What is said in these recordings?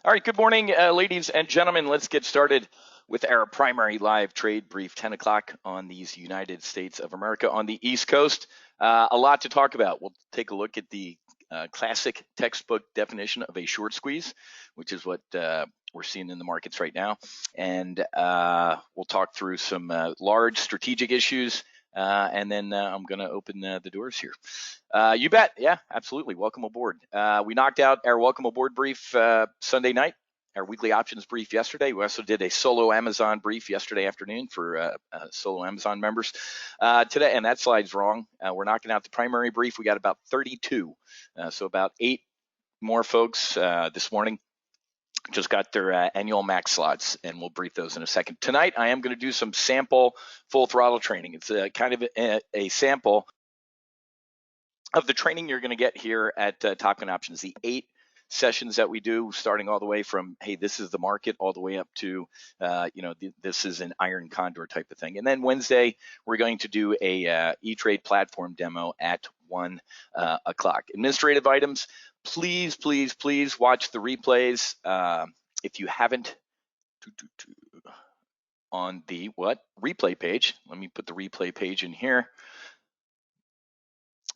All right, good morning, ladies and gentlemen. Let's get started with our primary live trade brief, 10 o'clock on these United States of America on the East Coast. A lot to talk about. We'll take a look at the classic textbook definition of a short squeeze, which is what we're seeing in the markets right now. And we'll talk through some large strategic issues. And then I'm going to open the doors here. You bet. Yeah, absolutely. Welcome aboard. We knocked out our welcome aboard brief Sunday night, our weekly options brief yesterday. We also did a solo Amazon brief yesterday afternoon for solo Amazon members today, and that slide's wrong. We're knocking out the primary brief. We got about 32, so about 8 more folks this morning just got their annual max slots, and we'll brief those in a second. Tonight, I am going to do some sample full throttle training. It's kind of a sample of the training you're going to get here at Top Gun Options, the 8 sessions that we do, starting all the way from, hey, this is the market, all the way up to, this is an iron condor type of thing. And then Wednesday, we're going to do a E-Trade platform demo at 1 o'clock. Administrative items, please watch the replays. If you haven't, on the replay page, let me put the replay page in here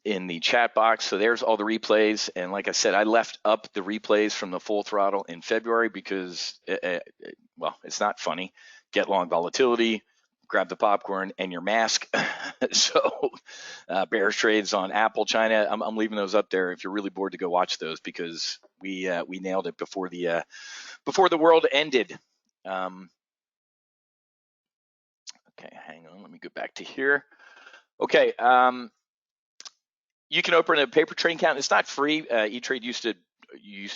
in the chat box. So there's all the replays. And like I said, I left up the replays from the full throttle in February because, it's not funny. Get long volatility, grab the popcorn and your mask. So bearish trades on Apple, China, I'm leaving those up there if you're really bored to go watch those, because we nailed it before the world ended. Okay, hang on, let me go back to here. Okay, you can open a paper trading account. It's not free. E-Trade used to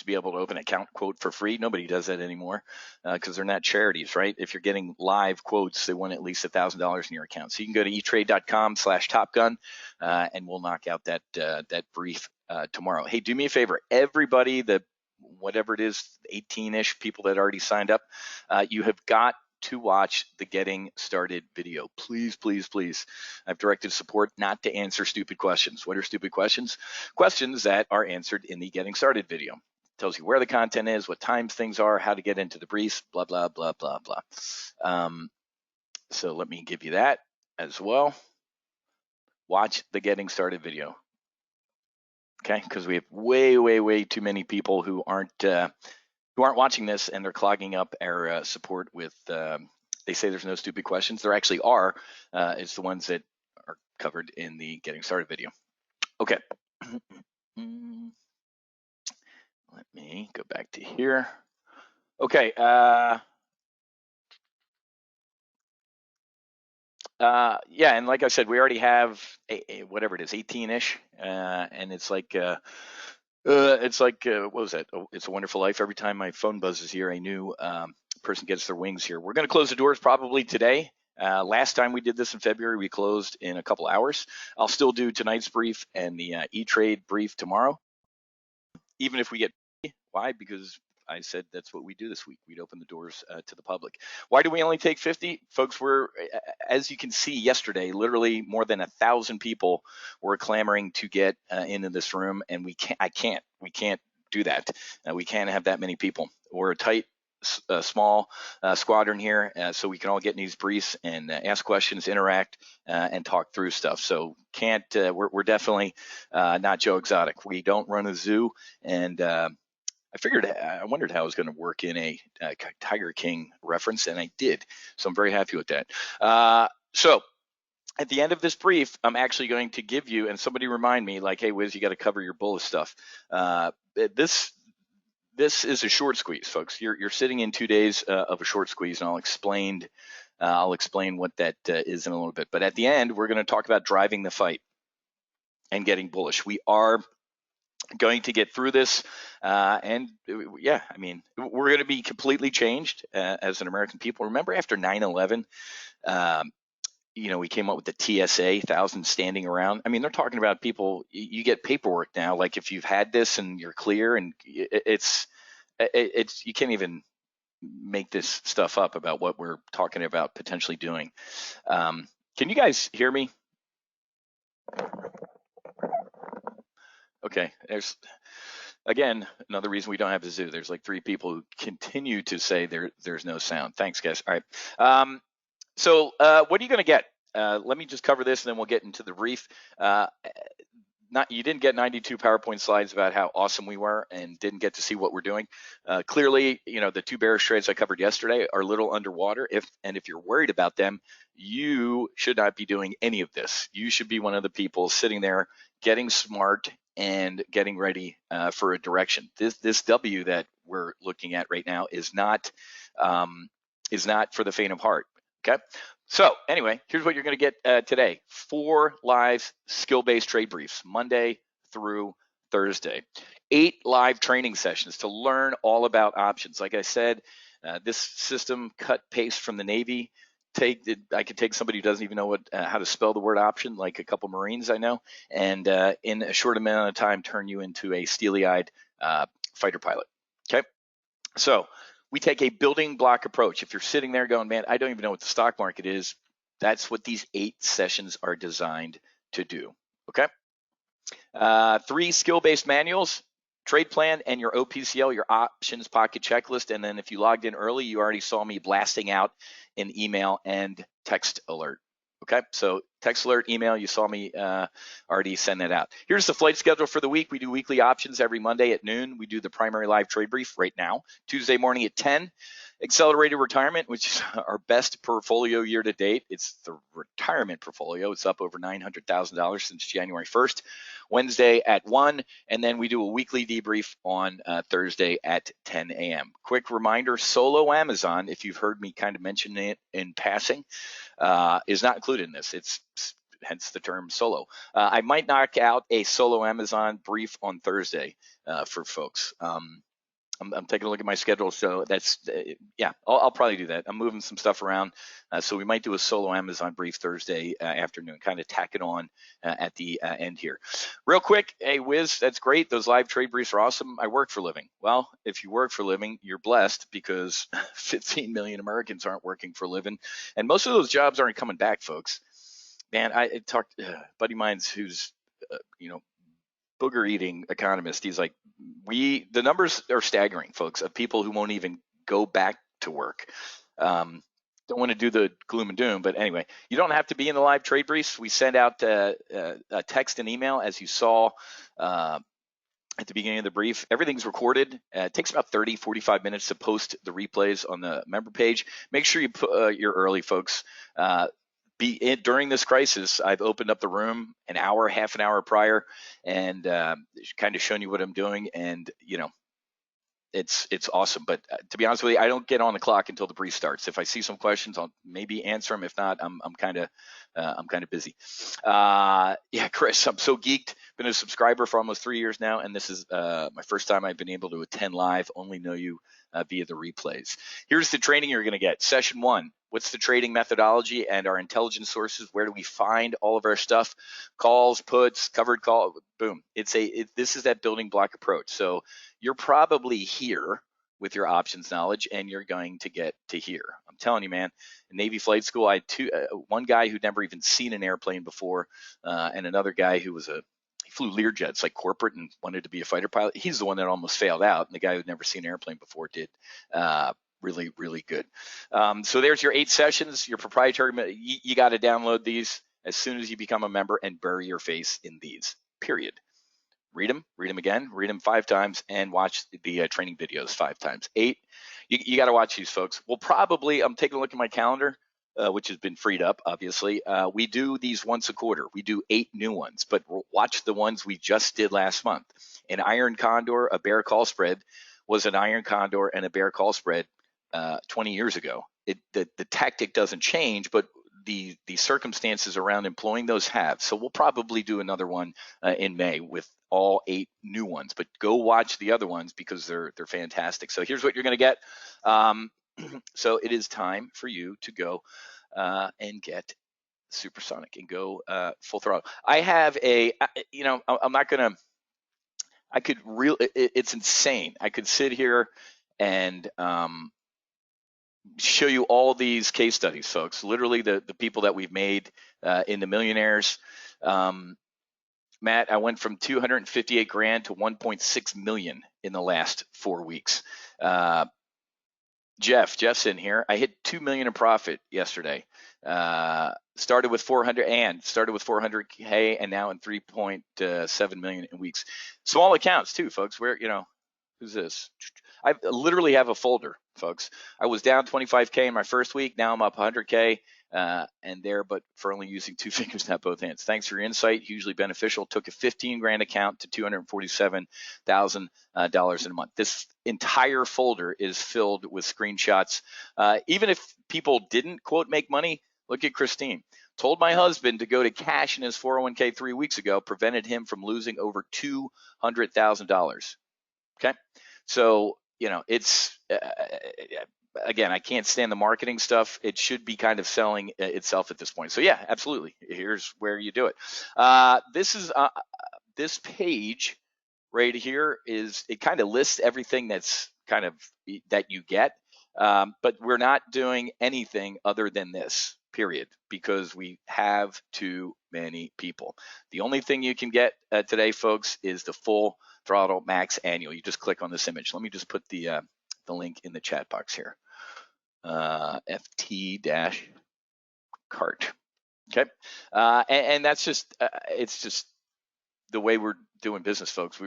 be able to open an account quote for free. Nobody does that anymore because they're not charities, right? If you're getting live quotes, they want at least $1,000 in your account. So you can go to etrade.com/topgun and we'll knock out that brief tomorrow. Hey, do me a favor, everybody, whatever it is, 18-ish people that already signed up, you have got to watch the Getting Started video. Please. I've directed support not to answer stupid questions. What are stupid questions? Questions that are answered in the Getting Started video. It tells you where the content is, what times things are, how to get into the briefs, blah, blah, blah, blah, blah. So let me give you that as well. Watch the Getting Started video. Okay, because we have way too many people who aren't watching this, and they're clogging up our support with, they say there's no stupid questions. There actually are. It's the ones that are covered in the Getting Started video. Okay. Let me go back to here. Okay. And like I said, we already have whatever it is, 18-ish, and it's like, what was that? Oh, It's a Wonderful Life. Every time my phone buzzes here, a new person gets their wings here. We're going to close the doors probably today. Last time we did this in February, we closed in a couple hours. I'll still do tonight's brief and the E-Trade brief tomorrow, even if we get. Why? Because I said that's what we do this week. We'd open the doors to the public. Why do we only take 50? Folks, as you can see yesterday, literally more than 1,000 people were clamoring to get into this room, and we can't do that. We can't have that many people. We're a tight, small squadron here, so we can all get in these briefs and ask questions, interact, and talk through stuff. So we're definitely not Joe Exotic. We don't run a zoo, and I wondered how I was going to work in a Tiger King reference, and I did. So I'm very happy with that. So at the end of this brief, I'm actually going to give you, and somebody remind me, like, hey, Wiz, you got to cover your bullish stuff. This is a short squeeze, folks. You're sitting in 2 days of a short squeeze, and I'll explain what that is in a little bit. But at the end, we're going to talk about driving the fight and getting bullish. We are going to get through this, and we're going to be completely changed as an American people. Remember, after 9/11, we came up with the TSA, 1,000 standing around. I mean, they're talking about people. You get paperwork now, like if you've had this and you're clear, and it's you can't even make this stuff up about what we're talking about potentially doing. Can you guys hear me? Okay, Again, another reason we don't have a zoo. There's like 3 people who continue to say there's no sound. Thanks, guys. All right. What are you going to get? Let me just cover this, and then we'll get into the brief. You didn't get 92 PowerPoint slides about how awesome we were, and didn't get to see what we're doing. Clearly, the 2 bearish trades I covered yesterday are a little underwater. If you're worried about them, you should not be doing any of this. You should be one of the people sitting there getting smart and getting ready for a direction. This W that we're looking at right now is not for the faint of heart. Okay. So anyway, here's what you're going to get today. 4 live skill-based trade briefs, Monday through Thursday. 8 live training sessions to learn all about options. Like I said, this system cut paste from the Navy. I could take somebody who doesn't even know how to spell the word option, like a couple Marines I know, and in a short amount of time turn you into a steely-eyed fighter pilot. Okay. So we take a building block approach. If you're sitting there going, man, I don't even know what the stock market is, that's what these 8 sessions are designed to do. Okay. 3 skill-based manuals, trade plan, and your OPCL, your options pocket checklist. And then if you logged in early, you already saw me blasting out an email and text alert. Okay, so text alert, email, you saw me already send that out. Here's the flight schedule for the week. We do weekly options every Monday at noon. We do the primary live trade brief right now. Tuesday morning at 10. Accelerated retirement, which is our best portfolio year to date. It's the retirement portfolio. It's up over $900,000 since January 1st. Wednesday at 1, and then we do a weekly debrief on Thursday at 10 a.m. Quick reminder, solo Amazon, if you've heard me kind of mention it in passing, is not included in this. It's hence the term solo. I might knock out a solo Amazon brief on Thursday for folks. I'm taking a look at my schedule, so that's I'll probably do that. I'm moving some stuff around, so we might do a solo Amazon brief Thursday afternoon, kind of tack it on at the end here. Real quick, hey Wiz, that's great. Those live trade briefs are awesome. I work for a living. Well, if you work for a living, you're blessed, because 15 million Americans aren't working for a living, and most of those jobs aren't coming back, folks. Man, I talked to a buddy of mine who's booger eating economist. He's like, the numbers are staggering, folks, of people who won't even go back to work. Don't want to do the gloom and doom, but anyway, you don't have to be in the live trade briefs. We send out a text and email, as you saw at the beginning of the brief. Everything's recorded. It takes about 30-45 minutes to post the replays on the member page. Make sure you're early, folks. During this crisis, I've opened up the room an hour, half an hour prior, and kind of shown you what I'm doing, and it's awesome. But to be honest with you, I don't get on the clock until the brief starts. If I see some questions, I'll maybe answer them. If not, I'm kind of busy. Chris, I'm so geeked. Been a subscriber for almost 3 years now, and this is my first time I've been able to attend live. Only know you via the replays. Here's the training you're going to get. Session 1. What's the trading methodology and our intelligence sources? Where do we find all of our stuff? Calls, puts, covered call, boom. This is that building block approach. So you're probably here with your options knowledge, and you're going to get to here. I'm telling you, man. In Navy flight school, I had one guy who'd never even seen an airplane before, and another guy who he flew Learjets, like corporate, and wanted to be a fighter pilot. He's the one that almost failed out, and the guy who'd never seen an airplane before did. Really, really good. So there's your 8 sessions, your proprietary. You got to download these as soon as you become a member and bury your face in these, period. Read them again, read them 5 times, and watch the training videos 5 times. 8, you got to watch these, folks. I'm taking a look at my calendar, which has been freed up, obviously. We do these once a quarter. We do 8 new ones, but watch the ones we just did last month. An iron condor, a bear call spread was an iron condor and a bear call spread 20 years ago. The tactic doesn't change, but the circumstances around employing those have. So we'll probably do another one in May with all 8 new ones, but go watch the other ones because they're fantastic. So here's what you're going to get. So it is time for you to go and get supersonic and go full throttle. I have I'm not going to, it's insane. I could sit here and show you all these case studies, folks. Literally the people that we've made in the millionaires. Matt, I went from 258 grand to 1.6 million in the last 4 weeks. Jeff's in here. I hit 2 million in profit yesterday. Started with 400K and now in 3.7 million in weeks. Small accounts too, folks. Where, who's this? I literally have a folder, folks. I was down 25K in my first week. Now I'm up 100K but for only using 2 fingers, not both hands. Thanks for your insight. Hugely beneficial. Took a 15 grand account to $247,000 in a month. This entire folder is filled with screenshots. Even if people didn't quote make money, look at Christine. Told my husband to go to cash in his 401k 3 weeks ago, prevented him from losing over $200,000. Okay. So, it's, again, I can't stand the marketing stuff. It should be kind of selling itself at this point. So yeah, absolutely. Here's where you do it. This page right here it kind of lists everything that's kind of that you get. But we're not doing anything other than this, period, because we have too many people. The only thing you can get today, folks, is the Full Throttle Max Annual. You just click on this image. Let me just put the link in the chat box here. FT-cart. Okay. And that's just, it's just the way we're doing business, folks.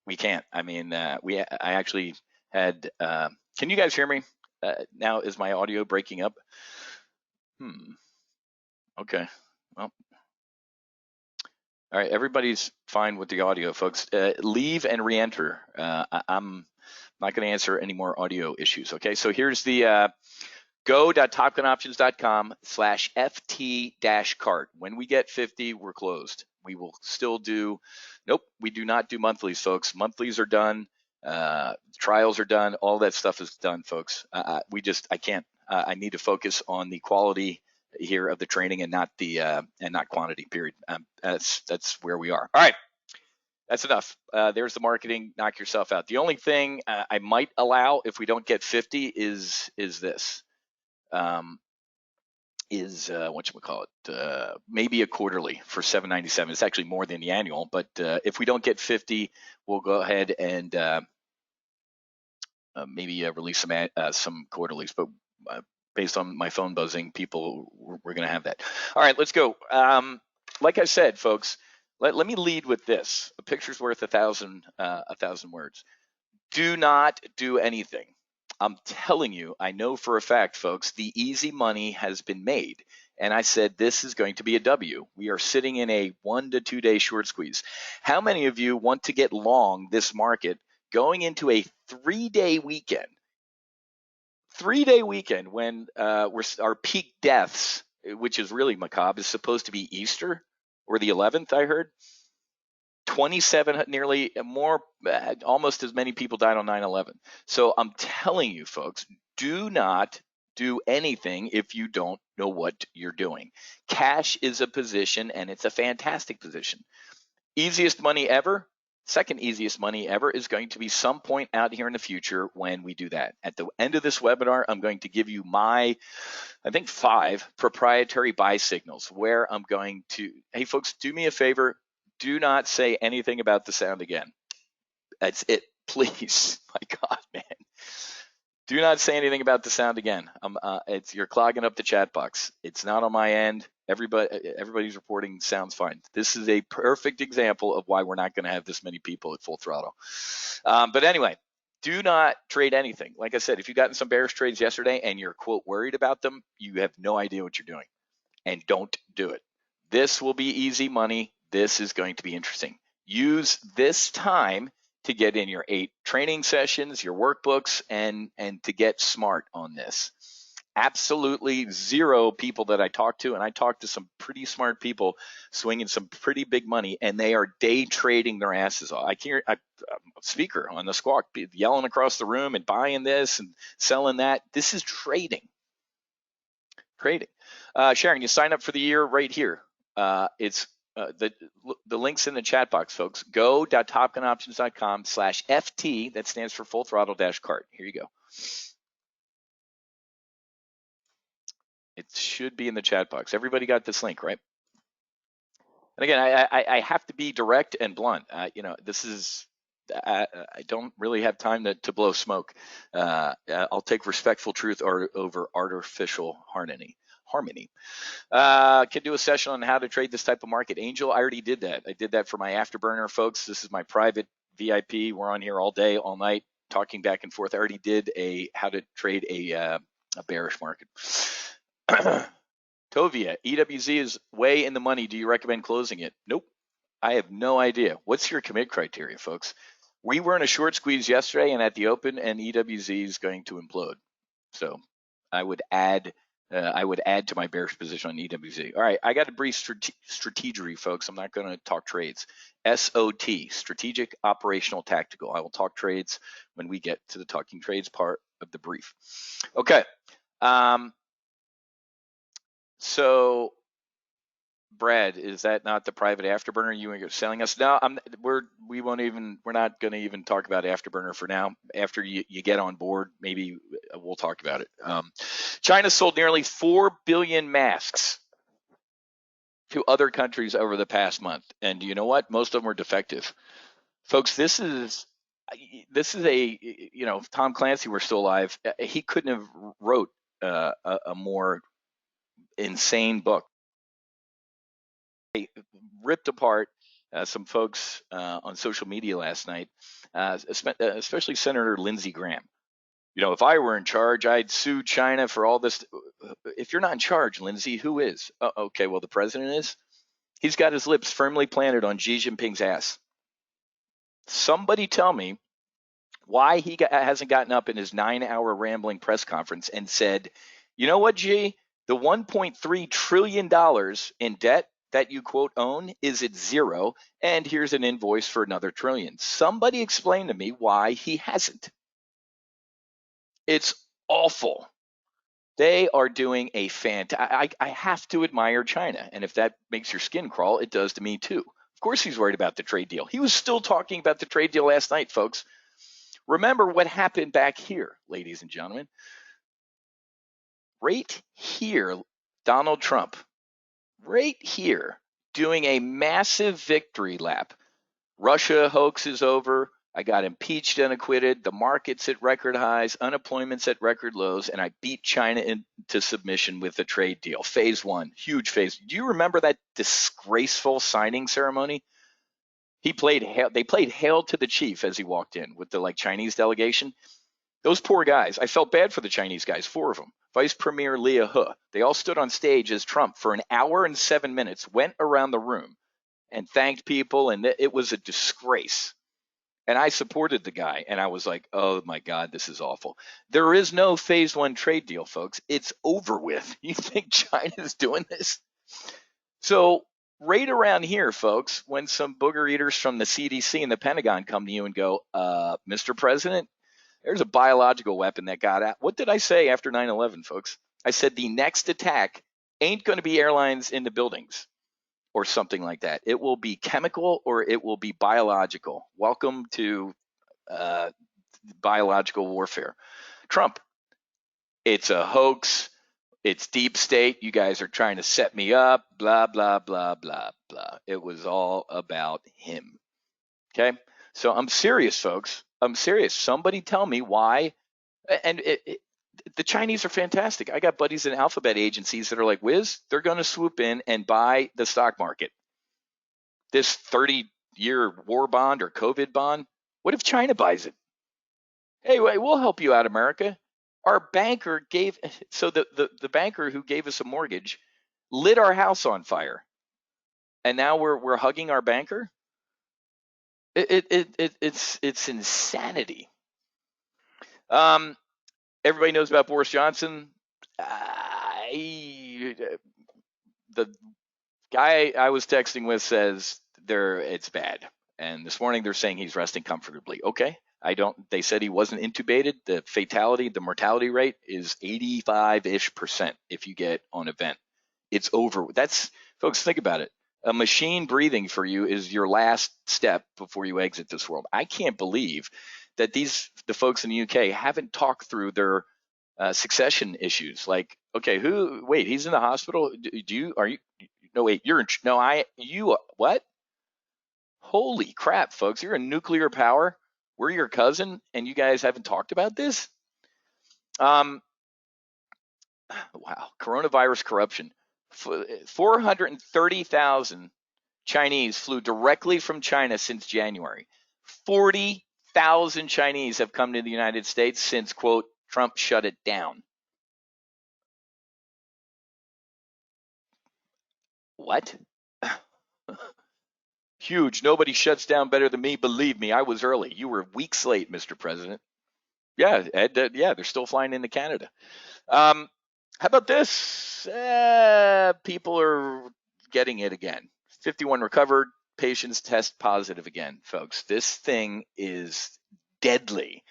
We can't. I mean, I actually had, can you guys hear me? Now, is my audio breaking up? Okay. Well, all right. Everybody's fine with the audio, folks. Leave and re-enter. I'm not going to answer any more audio issues. Okay. So here's the, go.topgunoptions.com/FT-cart. When we get 50, we're closed. We will still nope, we do not do monthlies, folks. Monthlies are done. Trials are done. All that stuff is done, folks. I can't. I need to focus on the quality here of the training and not quantity, period. That's where we are. All right. That's enough. There's the marketing. Knock yourself out. The only thing I might allow if we don't get 50 is this. Maybe a quarterly for $7.97. It's actually more than the annual, but if we don't get 50, we'll go ahead and maybe release some quarterlies. But based on my phone buzzing, we're going to have that. All right, let's go. Like I said, folks, let me lead with this. A picture's worth 1,000 words. Do not do anything. I'm telling you, I know for a fact, folks, the easy money has been made. And I said, this is going to be a W. We are sitting in a 1 to 2 day short squeeze. How many of you want to get long this market going into a 3-day weekend? 3-day weekend when our peak deaths, which is really macabre, is supposed to be Easter or the 11th, I heard. 27, nearly more, almost as many people died on 9/11. So I'm telling you, folks, do not do anything if you don't know what you're doing. Cash is a position, and it's a fantastic position. Easiest money ever. Second easiest money ever is going to be some point out here in the future when we do that. At the end of this webinar, I'm going to give you my, I think, 5 proprietary buy signals where I'm going to, hey folks, do me a favor, do not say anything about the sound again. That's it, please. My God, man. Do not say anything about the sound again. You're clogging up the chat box. It's not on my end. Everybody's reporting sounds fine. This is a perfect example of why we're not going to have this many people at Full Throttle. But anyway, do not trade anything. Like I said, if you got in some bearish trades yesterday and you're, quote, worried about them, you have no idea what you're doing. And don't do it. This will be easy money. This is going to be interesting. Use this time to get in your 8 training sessions, your workbooks, and to get smart on this. Absolutely zero people that I talk to, and I talk to some pretty smart people swinging some pretty big money, and they are day trading their asses off. I hear a speaker on the squawk yelling across the room and buying this and selling that. This is trading. Trading. Sharon, you sign up for the year right here. It's the link's in the chat box, folks. Go.topgunoptions.com/FT. That stands for Full Throttle -cart. Here you go. It should be in the chat box. Everybody got this link, right? And again, I have to be direct and blunt. This is I don't really have time to blow smoke. I'll take respectful truth over artificial harmony. Harmony. Can do a session on how to trade this type of market. Angel, I already did that. I did that for my afterburner, folks. This is my private VIP. We're on here all day, all night, talking back and forth. I already did a how to trade a bearish market. Tovia, EWZ is way in the money. Do you recommend closing it? Nope. I have no idea. What's your commit criteria, folks? We were in a short squeeze yesterday and at the open, and EWZ is going to implode. So I would add to my bearish position on EWZ. All right, I got a brief strategery, folks. I'm not going to talk trades. SOT, strategic, operational, tactical. I will talk trades when we get to the talking trades part of the brief. Okay. So, Brad, is that not the private afterburner you are selling us? No, we're not going to even talk about afterburner for now. After you get on board, maybe we'll talk about it. China sold nearly 4 billion masks to other countries over the past month, and you know what? Most of them were defective, folks. This is a if Tom Clancy were still alive, he couldn't have wrote a more insane book. Ripped apart some folks on social media last night, especially Senator Lindsey Graham. If I were in charge, I'd sue China for all this. If you're not in charge, Lindsey, who is? Okay, well, the president is. He's got his lips firmly planted on Xi Jinping's ass. Somebody tell me why he hasn't gotten up in his 9-hour rambling press conference and said, you know what, Xi, the $1.3 trillion in debt that you quote own is at zero, and here's an invoice for another trillion. Somebody explain to me why he hasn't. It's awful. They are doing a fantastic. I have to admire China, and if that makes your skin crawl, it does to me too. Of course he's worried about the trade deal. He was still talking about the trade deal last night, folks. Remember what happened back here, ladies and gentlemen. Right here, Donald Trump, right here, doing a massive victory lap. Russia hoax is over. I got impeached and acquitted. The market's at record highs. Unemployment's at record lows. And I beat China into submission with the trade deal. Phase one, huge phase. Do you remember that disgraceful signing ceremony? They played Hail to the Chief as he walked in with the Chinese delegation. Those poor guys. I felt bad for the Chinese guys, 4 of them. Vice Premier Leah He. They all stood on stage as Trump for an hour and 7 minutes, went around the room and thanked people, and it was a disgrace. And I supported the guy, and I was like, oh my God, this is awful. There is no phase one trade deal, folks. It's over with. You think China's doing this? So right around here, folks, when some booger eaters from the CDC and the Pentagon come to you and go, Mr. President, there's a biological weapon that got out. What did I say after 9/11, folks? I said the next attack ain't going to be airlines into buildings or something like that. It will be chemical or it will be biological. Welcome to biological warfare. Trump, it's a hoax. It's deep state. You guys are trying to set me up, blah, blah, blah, blah, blah. It was all about him. Okay? So I'm serious, folks. I'm serious. Somebody tell me why. And the Chinese are fantastic. I got buddies in alphabet agencies that are like, Wiz, they're going to swoop in and buy the stock market. This 30-year war bond or COVID bond, what if China buys it? Hey, we'll help you out, America. Our banker the banker who gave us a mortgage lit our house on fire. And now we're hugging our banker? It's insanity. Everybody knows about Boris Johnson. The guy I was texting with says it's bad, and this morning they're saying he's resting comfortably. Okay, they said he wasn't intubated. The mortality rate is 85-ish% if you get on a vent. It's over. Folks, think about it. A machine breathing for you is your last step before you exit this world. I can't believe that the folks in the UK haven't talked through their succession issues. Like, okay, he's in the hospital. No, wait, you're in. No, you. What? Holy crap, folks! You're a nuclear power. We're your cousin, and you guys haven't talked about this. Um, wow, coronavirus corruption. 430,000 Chinese flew directly from China since January. 40,000 Chinese have come to the United States since, quote, Trump shut it down. What? Huge. Nobody shuts down better than me. Believe me, I was early. You were weeks late, Mr. President. Yeah, Ed, yeah, they're still flying into Canada. How about this? People are getting it again. 51 recovered patients test positive again, folks. This thing is deadly.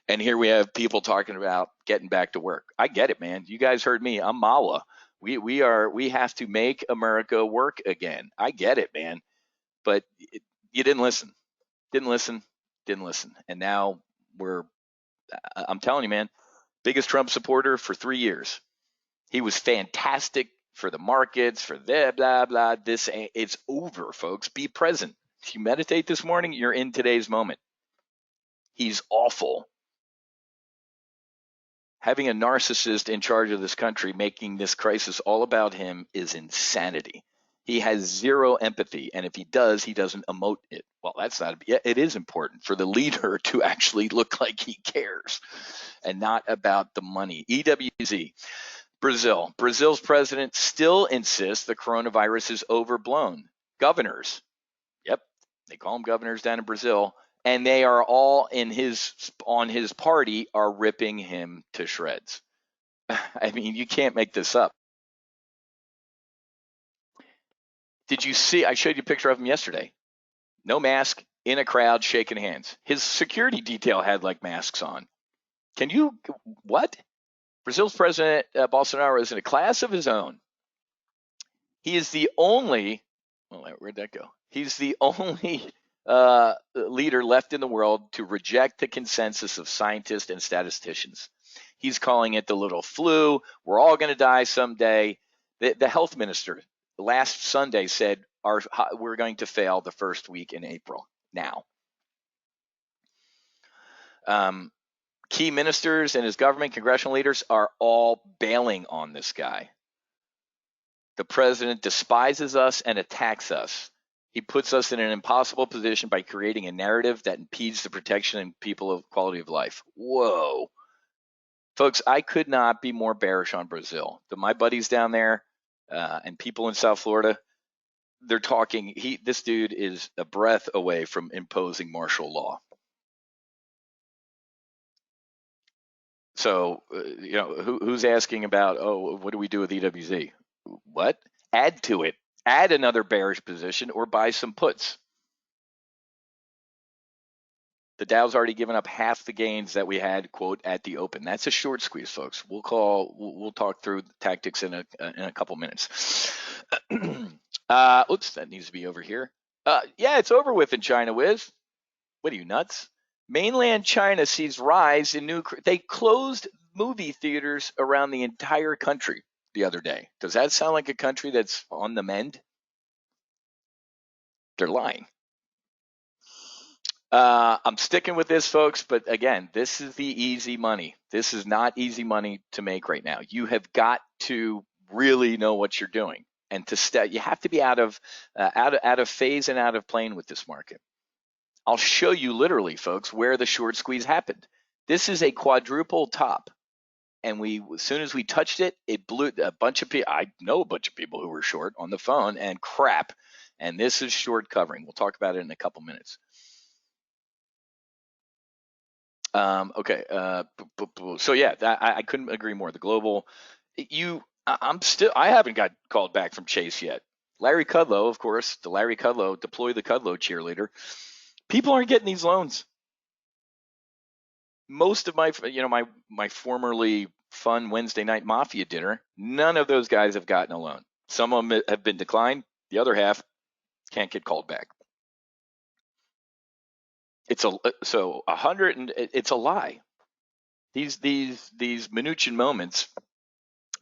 And here we have people talking about getting back to work. I get it, man. You guys heard me. I'm Mala. We have to make America work again. I get it, man. But you didn't listen. Didn't listen. Didn't listen. And now I'm telling you, man, biggest Trump supporter for 3 years. He was fantastic for the markets, for the blah, blah. It's over, folks. Be present. If you meditate this morning, you're in today's moment. He's awful. Having a narcissist in charge of this country, making this crisis all about him, is insanity. He has zero empathy, and if he does, he doesn't emote it. Well, that's not. It is important for the leader to actually look like he cares, and not about the money. EWZ. Brazil. Brazil's president still insists the coronavirus is overblown. Governors. Yep, they call them governors down in Brazil, and they are all on his party are ripping him to shreds. I mean, you can't make this up. Did you see? I showed you a picture of him yesterday. No mask, in a crowd, shaking hands. His security detail had like masks on. Can you? What? Brazil's president Bolsonaro is in a class of his own. He is the only. Well, where'd that go? He's the only leader left in the world to reject the consensus of scientists and statisticians. He's calling it the little flu. We're all going to die someday. The health minister last Sunday said we're going to fail the first week in April now. Key ministers and his government, congressional leaders are all bailing on this guy. The president despises us and attacks us. He puts us in an impossible position by creating a narrative that impedes the protection and people of quality of life. Whoa. Folks, I could not be more bearish on Brazil. My buddies down there and people in South Florida, they're talking. This dude is a breath away from imposing martial law. So, who's asking about, what do we do with EWZ? What? Add to it. Add another bearish position or buy some puts. The Dow's already given up half the gains that we had, quote, at the open. That's a short squeeze, folks. We'll talk through the tactics in a couple minutes. Oops, that needs to be over here. Yeah, it's over with in China, Wiz. What are you, nuts? Mainland China sees rise in they closed movie theaters around the entire country the other day. Does that sound like a country that's on the mend? They're lying. I'm sticking with this, folks, but again, this is the easy money. This is not easy money to make right now. You have got to really know what you're doing, and you have to be out of phase and out of plane with this market. I'll show you literally, folks, where the short squeeze happened. This is a quadruple top, and as soon as we touched it, it blew a bunch of people. I know a bunch of people who were short on the phone, and crap. And this is short covering. We'll talk about it in a couple minutes. Okay. So yeah, I couldn't agree more. The global, I haven't got called back from Chase yet. Larry Kudlow, of course, deploy the Kudlow cheerleader. People aren't getting these loans. Most of my formerly fun Wednesday night mafia dinner, none of those guys have gotten a loan. Some of them have been declined. The other half can't get called back. It's a lie. These Mnuchin moments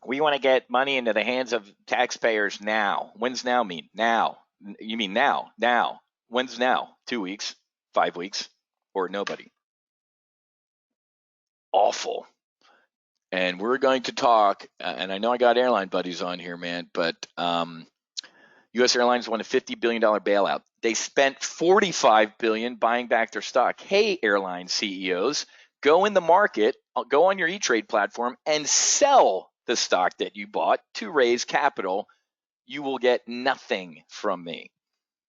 We want to get money into the hands of taxpayers now. When's now mean? Now. You mean now? Now. When's now? 2 weeks, 5 weeks, or nobody? Awful. And we're going to talk, and I know I got airline buddies on here, man, but U.S. Airlines won a $50 billion bailout. They spent $45 billion buying back their stock. Hey, airline CEOs, go in the market, go on your E-Trade platform and sell the stock that you bought to raise capital. You will get nothing from me.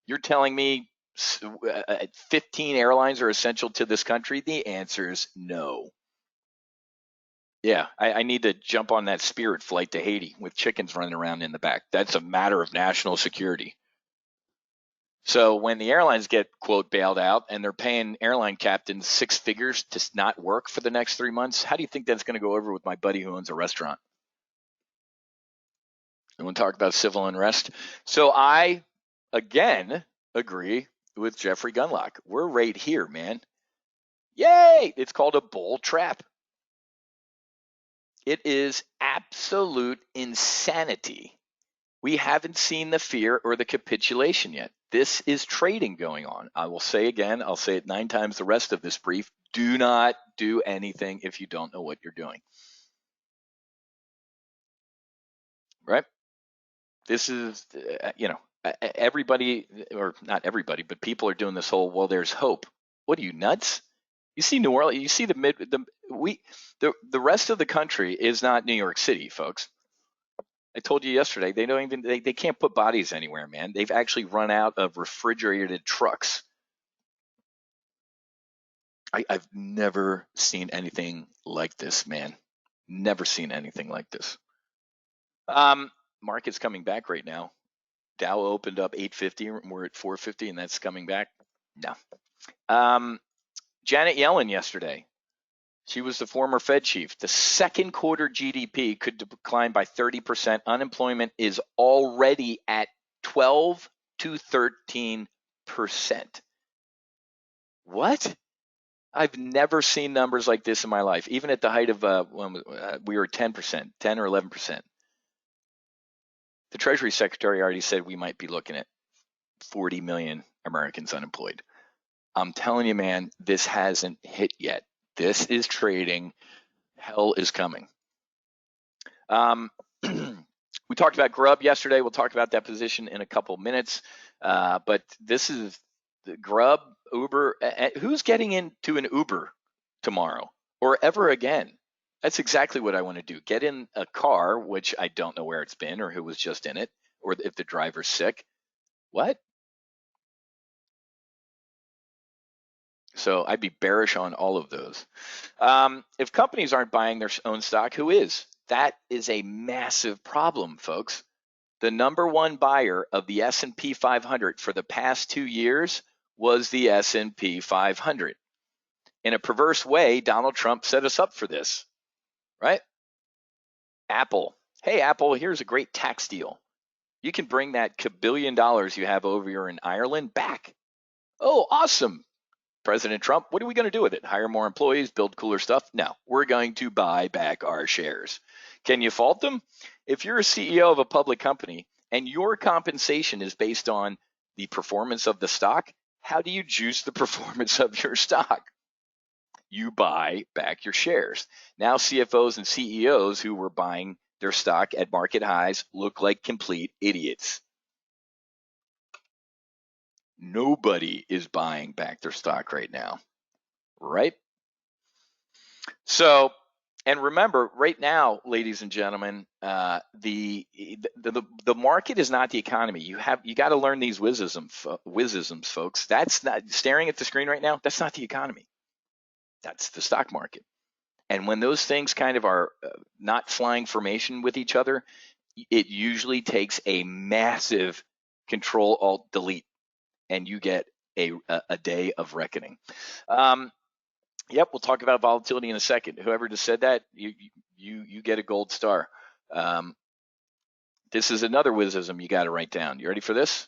You're telling me 15 airlines are essential to this country? The answer is no. Yeah, I need to jump on that Spirit flight to Haiti with chickens running around in the back. That's a matter of national security. So when the airlines get, quote, bailed out and they're paying airline captains 6 figures to not work for the next 3 months, how do you think that's going to go over with my buddy who owns a restaurant? I want to talk about civil unrest. So I, again, agree with Jeffrey Gunlock. We're right here, man. Yay! It's called a bull trap. It is absolute insanity. We haven't seen the fear or the capitulation yet. This is trading going on. I will say again, I'll say it 9 times the rest of this brief. Do not do anything if you don't know what you're doing. Right? This is, everybody, or not everybody, but people are doing this whole, well, there's hope. What are you, nuts? You see New Orleans, you see the rest of the country is not New York City, folks. I told you yesterday, they can't put bodies anywhere, man. They've actually run out of refrigerated trucks. I've never seen anything like this, man. Never seen anything like this. Market's coming back right now. Dow opened up 850, and we're at 450, and that's coming back. No. Janet Yellen yesterday. She was the former Fed chief. The second quarter GDP could decline by 30%. Unemployment is already at 12 to 13%. What? I've never seen numbers like this in my life, even at the height of when we were 10%, 10 or 11%. The Treasury Secretary already said we might be looking at 40 million Americans unemployed. I'm telling you, man, this hasn't hit yet. This is trading. Hell is coming. We talked about Grub yesterday. We'll talk about that position in a couple minutes. But this is the Grub, Uber. Who's getting into an Uber tomorrow or ever again? That's exactly what I want to do. Get in a car, which I don't know where it's been or who was just in it, or if the driver's sick. What? So I'd be bearish on all of those. If companies aren't buying their own stock, who is? That is a massive problem, folks. The number one buyer of the S&P 500 for the past 2 years was the S&P 500. In a perverse way, Donald Trump set us up for this, right? Apple. Hey, Apple, here's a great tax deal. You can bring that $1 billion you have over here in Ireland back. Oh, awesome. President Trump, what are we going to do with it? Hire more employees, build cooler stuff? No, we're going to buy back our shares. Can you fault them? If you're a CEO of a public company and your compensation is based on the performance of the stock, how do you juice the performance of your stock? You buy back your shares. Now CFOs and CEOs who were buying their stock at market highs look like complete idiots. Nobody is buying back their stock right now, right? So, and remember, right now, ladies and gentlemen, the market is not the economy. You got to learn these wizisms, folks. That's not staring at the screen right now. That's not the economy. That's the stock market. And when those things kind of are not flying formation with each other, it usually takes a massive Control Alt Delete, and you get a day of reckoning. Yep, we'll talk about volatility in a second. Whoever just said that, you get a gold star. This is another wizism you got to write down. You ready for this?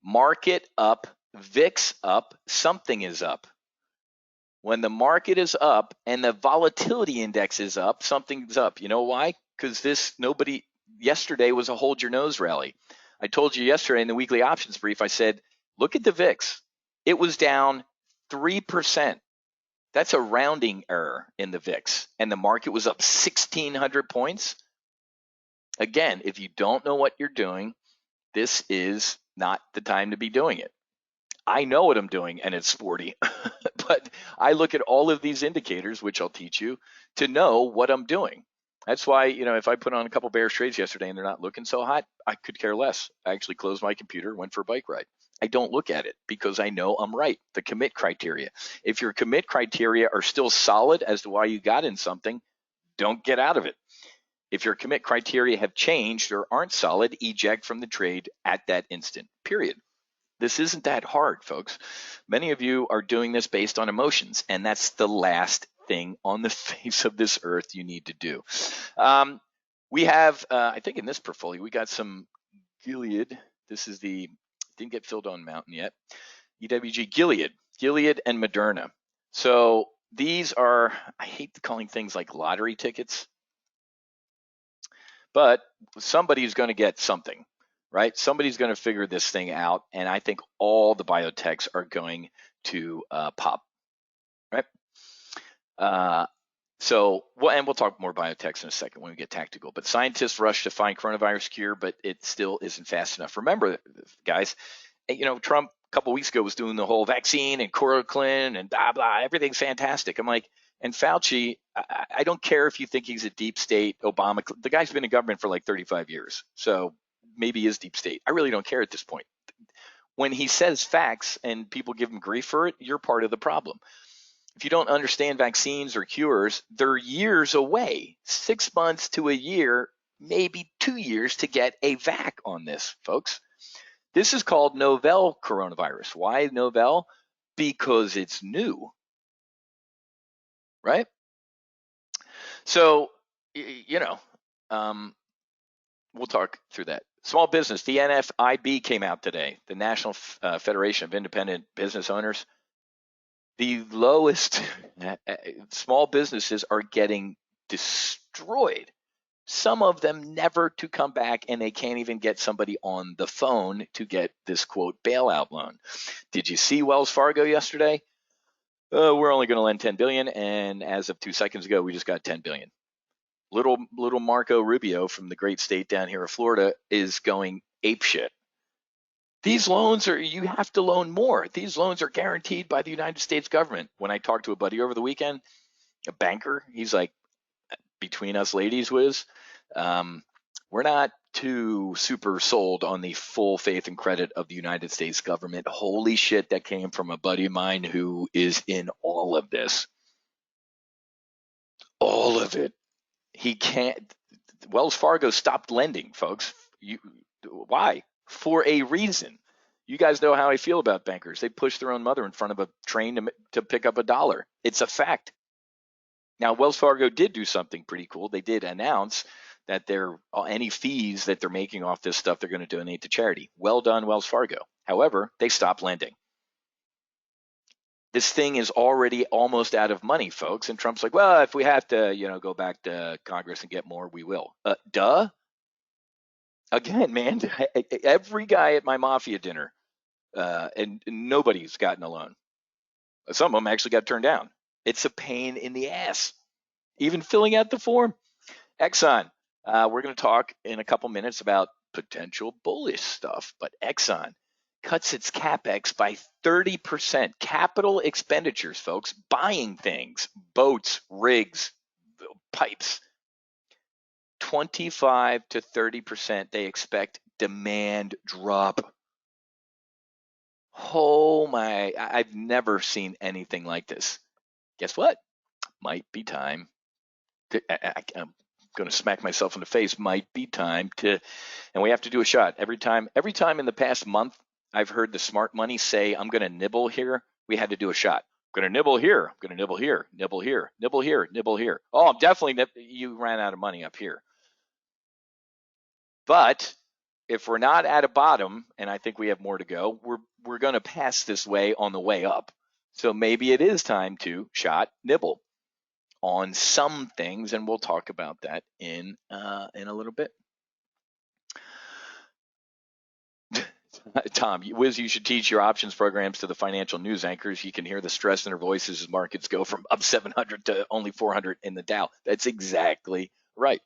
Market up, VIX up, something is up. When the market is up and the volatility index is up, something's up. You know why? because yesterday was a hold your nose rally. I told you yesterday in the weekly options brief, I said, look at the VIX. It was down 3%. That's a rounding error in the VIX. And the market was up 1,600 points. Again, if you don't know what you're doing, this is not the time to be doing it. I know what I'm doing, and it's sporty, but I look at all of these indicators, which I'll teach you, to know what I'm doing. That's why, if I put on a couple bearish trades yesterday and they're not looking so hot, I could care less. I actually closed my computer, went for a bike ride. I don't look at it because I know I'm right. The commit criteria. If your commit criteria are still solid as to why you got in something, don't get out of it. If your commit criteria have changed or aren't solid, eject from the trade at that instant, period. This isn't that hard, folks. Many of you are doing this based on emotions, and that's the last thing on the face of this earth you need to do. We have, I think in this portfolio, we got some Gilead. This is didn't get filled on Mountain yet. EWG, Gilead and Moderna. So these are, I hate calling things like lottery tickets, but somebody's going to get something. Right? Somebody's going to figure this thing out, and I think all the biotechs are going to pop, right? And we'll talk more biotechs in a second when we get tactical. But scientists rush to find coronavirus cure, but it still isn't fast enough. Remember, guys, Trump a couple of weeks ago was doing the whole vaccine and chloroquine and blah, blah, everything's fantastic. I'm like, and Fauci, I don't care if you think he's a deep state Obama. The guy's been in government for like 35 years. So maybe he is deep state. I really don't care at this point. When he says facts and people give him grief for it, you're part of the problem. If you don't understand vaccines or cures, they're years away, 6 months to a year, maybe 2 years to get a vac on this, folks. This is called novel coronavirus. Why novel? Because it's new, right? So, we'll talk through that. Small business, the NFIB came out today, the National Federation of Independent Business Owners. The lowest small businesses are getting destroyed. Some of them never to come back, and they can't even get somebody on the phone to get this quote bailout loan. Did you see Wells Fargo yesterday? We're only going to lend $10 billion, and as of 2 seconds ago, we just got $10 billion. Little Marco Rubio from the great state down here of Florida is going apeshit. These loans you have to loan more. These loans are guaranteed by the United States government. When I talked to a buddy over the weekend, a banker, he's like, between us ladies, Wiz, we're not too super sold on the full faith and credit of the United States government. Holy shit, that came from a buddy of mine who is in all of this. All of it. He can't. Wells Fargo stopped lending, folks. Why? For a reason. You guys know how I feel about bankers. They push their own mother in front of a train to pick up $1. It's a fact. Now, Wells Fargo did do something pretty cool. They did announce that any fees that they're making off this stuff, they're going to donate to charity. Well done, Wells Fargo. However, they stopped lending. This thing is already almost out of money, folks. And Trump's like, well, if we have to, go back to Congress and get more, we will. Duh. Again, man, every guy at my mafia dinner, and nobody's gotten a loan. Some of them actually got turned down. It's a pain in the ass, even filling out the form. Exxon, we're going to talk in a couple minutes about potential bullish stuff, but Exxon cuts its CapEx by 30%. Capital expenditures, folks, buying things, boats, rigs, pipes. 25 to 30% they expect demand drop. Oh my, I've never seen anything like this. Guess what? Might be time to, I'm going to smack myself in the face, might be time to, and we have to do a shot. Every time in the past month, I've heard the smart money say, I'm going to nibble here. We had to do a shot. I'm going to nibble here. I'm going to nibble here, nibble here, nibble here, nibble here. Oh, I'm definitely, you ran out of money up here. But if we're not at a bottom, and I think we have more to go, we're going to pass this way on the way up. So maybe it is time to shot, nibble. on some things, and we'll talk about that in a little bit. Tom, Wiz, you should teach your options programs to the financial news anchors. You can hear the stress in their voices as markets go from up 700 to only 400 in the Dow. That's exactly right.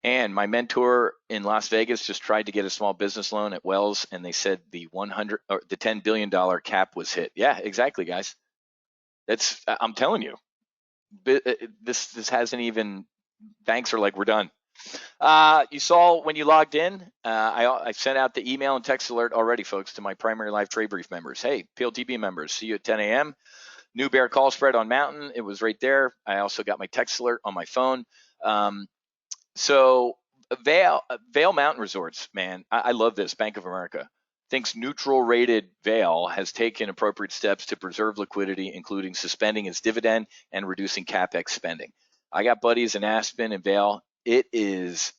And my mentor in Las Vegas just tried to get a small business loan at Wells, and they said the $10 billion cap was hit. Yeah, exactly, guys. I'm telling you, this hasn't even. Banks are like, we're done. You saw when you logged in, I sent out the email and text alert already, folks, to my primary live trade brief members. Hey, PLTB members, see you at 10 a.m. New bear call spread on Mountain. It was right there. I also got my text alert on my phone. So Vail Mountain Resorts, man, I love this. Bank of America thinks neutral rated Vail has taken appropriate steps to preserve liquidity, including suspending its dividend and reducing CapEx spending. I got buddies in Aspen and Vail. It is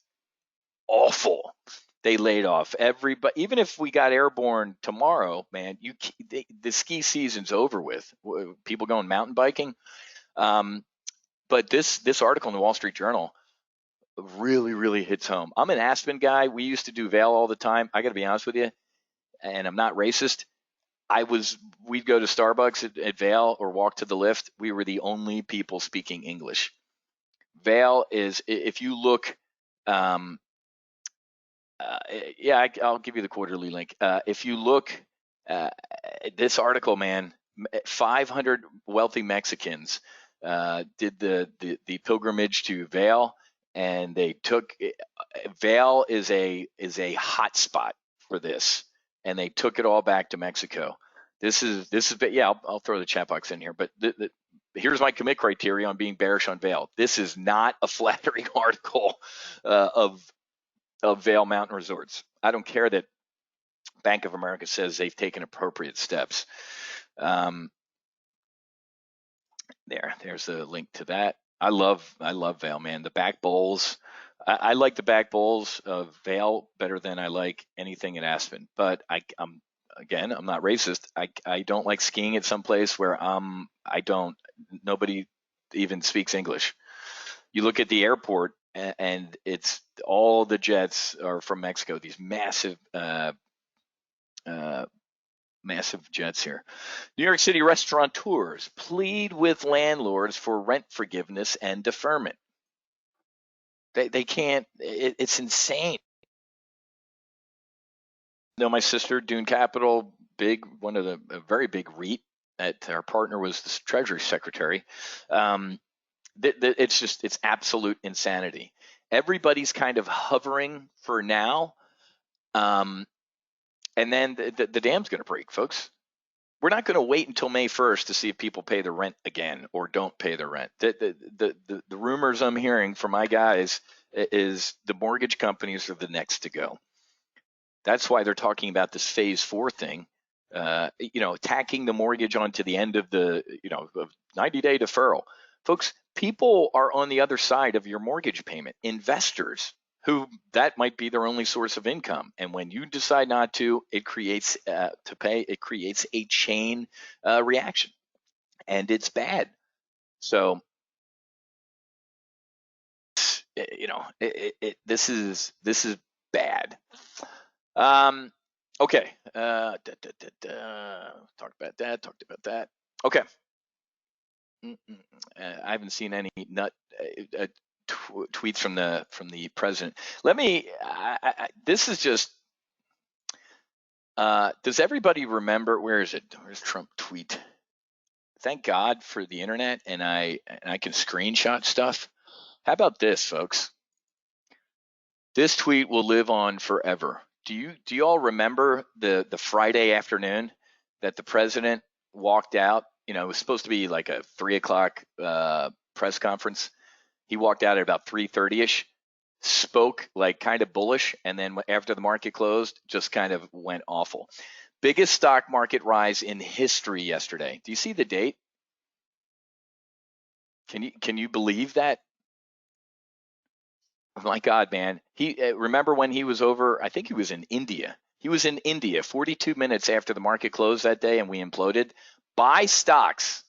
awful. They laid off everybody. Even if we got airborne tomorrow, man, the ski season's over with. People going mountain biking. But this article in the Wall Street Journal really, really hits home. I'm an Aspen guy. We used to do Vail all the time. I got to be honest with you, and I'm not racist. We'd go to Starbucks at Vail or walk to the lift. We were the only people speaking English. Vail is, if you look, I'll give you the quarterly link. If you look, this article, man, 500 wealthy Mexicans did the pilgrimage to Vail, and they took Vail is a hot spot for this, and they took it all back to Mexico. This is I'll throw the chat box in here, but here's my commit criteria on being bearish on Vail. This is not a flattering article of Vail Mountain Resorts. I don't care that Bank of America says they've taken appropriate steps. There's a link to that. I love Vail, man. The back bowls. I like the back bowls of Vail better than I like anything at Aspen. But I'm not racist. I don't like skiing at some place where nobody even speaks English. You look at the airport, and it's all the jets are from Mexico. These massive jets here. New York City restaurateurs plead with landlords for rent forgiveness and deferment. They can't. It's insane. My sister, Dune Capital, one of a very big REIT. Our partner was the Treasury Secretary. It's absolute insanity. Everybody's kind of hovering for now, and then the dam's going to break, folks. We're not going to wait until May 1st to see if people pay the rent again or don't pay the rent. The rumors I'm hearing from my guys is the mortgage companies are the next to go. That's why they're talking about this phase 4 thing, tacking the mortgage onto the end of the 90-day deferral. Folks, people are on the other side of your mortgage payment. Investors who that might be their only source of income. And when you decide not to, it creates a chain reaction, and it's bad. So, this is bad. Okay. Talked about that. Okay. I haven't seen any tweets from the president. This is just. Does everybody remember? Where is it? Where's Trump tweet? Thank God for the internet, and I can screenshot stuff. How about this, folks? This tweet will live on forever. Do you all remember the Friday afternoon that the president walked out? It was supposed to be like a 3:00 press conference. He walked out at about 3:30ish, spoke like kind of bullish, and then after the market closed, just kind of went awful. Biggest stock market rise in history yesterday. Do you see the date? Can you believe that? Oh my God, man. Remember when he was over, I think he was in India. He was in India 42 minutes after the market closed that day and we imploded. Buy stocks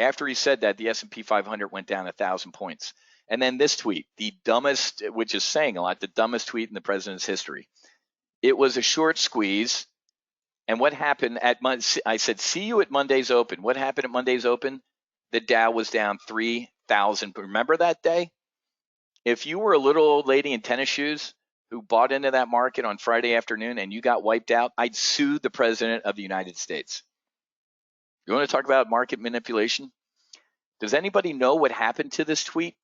After he said that, the S&P 500 went down 1,000 points. And then this tweet, the dumbest, which is saying a lot, the dumbest tweet in the president's history. It was a short squeeze. And what happened I said, see you at Monday's open. What happened at Monday's open? The Dow was down 3,000. Remember that day? If you were a little old lady in tennis shoes who bought into that market on Friday afternoon and you got wiped out, I'd sue the president of the United States. You want to talk about market manipulation? Does anybody know what happened to this tweet?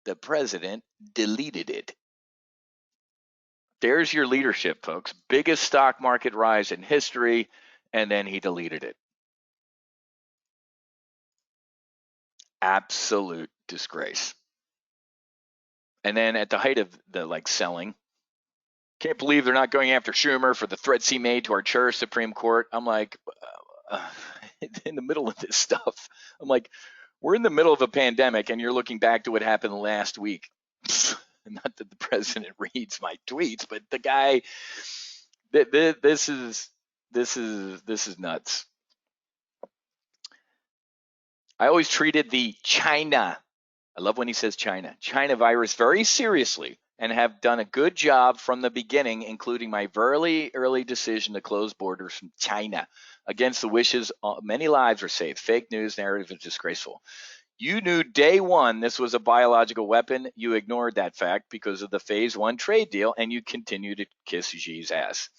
The president deleted it. There's your leadership, folks. Biggest stock market rise in history, and then he deleted it. Absolute disgrace. And then at the height of the selling, can't believe they're not going after Schumer for the threats he made to our cherished Supreme Court. I'm like, in the middle of this stuff, I'm like, we're in the middle of a pandemic, and you're looking back to what happened last week. Not that the president reads my tweets, but the guy, this is nuts. I always treated the China, I love when he says China virus very seriously, and have done a good job from the beginning, including my very early decision to close borders from China against the wishes of many lives were saved. Fake news narrative is disgraceful. You knew day one this was a biological weapon. You ignored that fact because of the phase 1 trade deal, and you continue to kiss Xi's ass.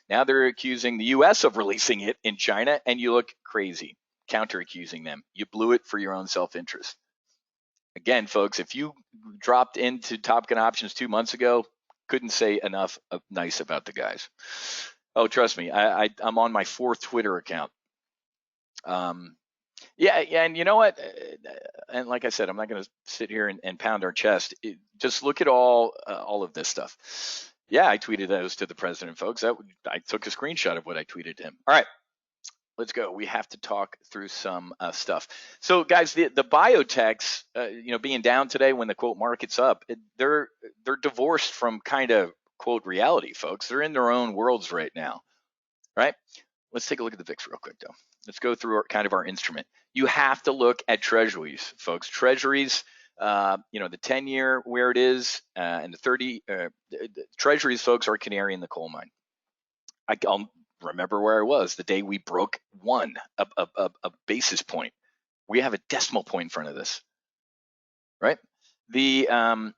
Now they're accusing the U.S. of releasing it in China, and you look crazy, counter-accusing them. You blew it for your own self-interest. Again, folks, if you dropped into Top Gun Options 2 months ago, couldn't say enough nice about the guys. Oh, trust me, I'm on my 4th Twitter account. Yeah, and you know what? And like I said, I'm not going to sit here and pound our chest. Just look at all of this stuff. Yeah, I tweeted those to the president, folks. I took a screenshot of what I tweeted to him. All right, let's go. We have to talk through some stuff. So, guys, the biotechs, being down today when the quote market's up, they're divorced from kind of quote reality, folks. They're in their own worlds right now, right? Let's take a look at the VIX real quick, though. Let's go through our instrument. You have to look at treasuries, folks. Treasuries, the 10-year where it is, and the 30 treasuries, folks, are canary in the coal mine. I'll remember where I was the day we broke a basis point. We have a decimal point in front of this, right? And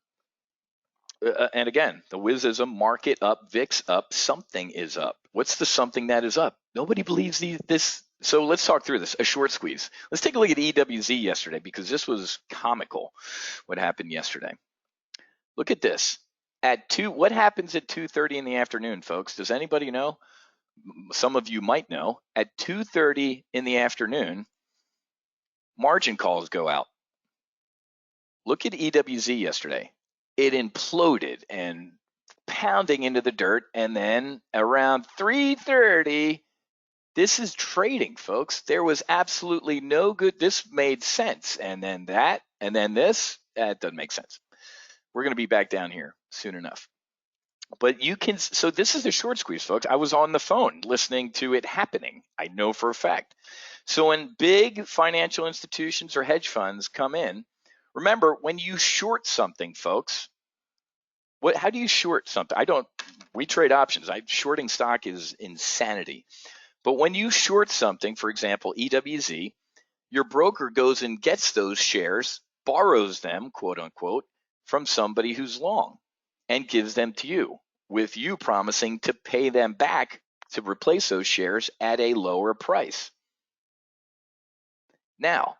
again, the Wizism, market up, VIX up, something is up. What's the something that is up? Nobody believes this. So let's talk through this, a short squeeze. Let's take a look at EWZ yesterday, because this was comical what happened yesterday. Look at this. What happens at 2:30 in the afternoon, folks? Does anybody know? Some of you might know. At 2:30 in the afternoon, margin calls go out. Look at EWZ yesterday. It imploded and pounding into the dirt, and then around 3:30, this is trading, folks. There was absolutely no good. This made sense, and then that, and then this. That doesn't make sense. We're going to be back down here soon enough. But so this is the short squeeze, folks. I was on the phone listening to it happening. I know for a fact. So when big financial institutions or hedge funds come in, remember, when you short something, folks, how do you short something? We trade options. Shorting stock is insanity. But when you short something, for example, EWZ, your broker goes and gets those shares, borrows them, quote unquote, from somebody who's long and gives them to you, with you promising to pay them back to replace those shares at a lower price. Now,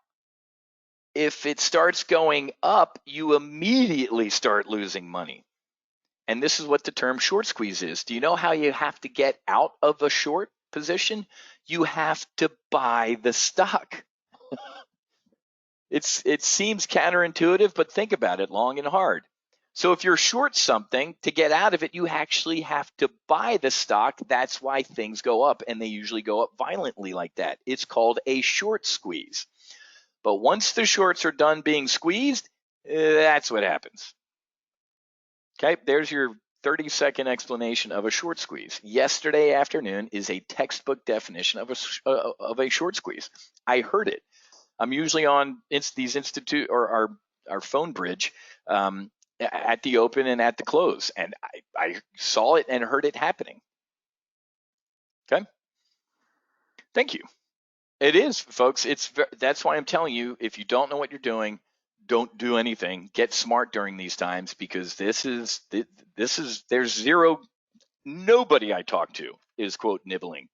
if it starts going up, you immediately start losing money. And this is what the term short squeeze is. Do you know how you have to get out of a short position? You have to buy the stock. It seems counterintuitive, but think about it long and hard. So if you're short something, to get out of it, you actually have to buy the stock. That's why things go up, and they usually go up violently like that. It's called a short squeeze. But once the shorts are done being squeezed, that's what happens. Okay, there's your 30-second explanation of a short squeeze. Yesterday afternoon is a textbook definition of a short squeeze. I heard it. I'm usually on these institute or our phone bridge at the open and at the close, and I saw it and heard it happening. Okay, thank you. It is, folks. That's why I'm telling you, if you don't know what you're doing, don't do anything. Get smart during these times, because there's zero. Nobody I talk to is quote nibbling.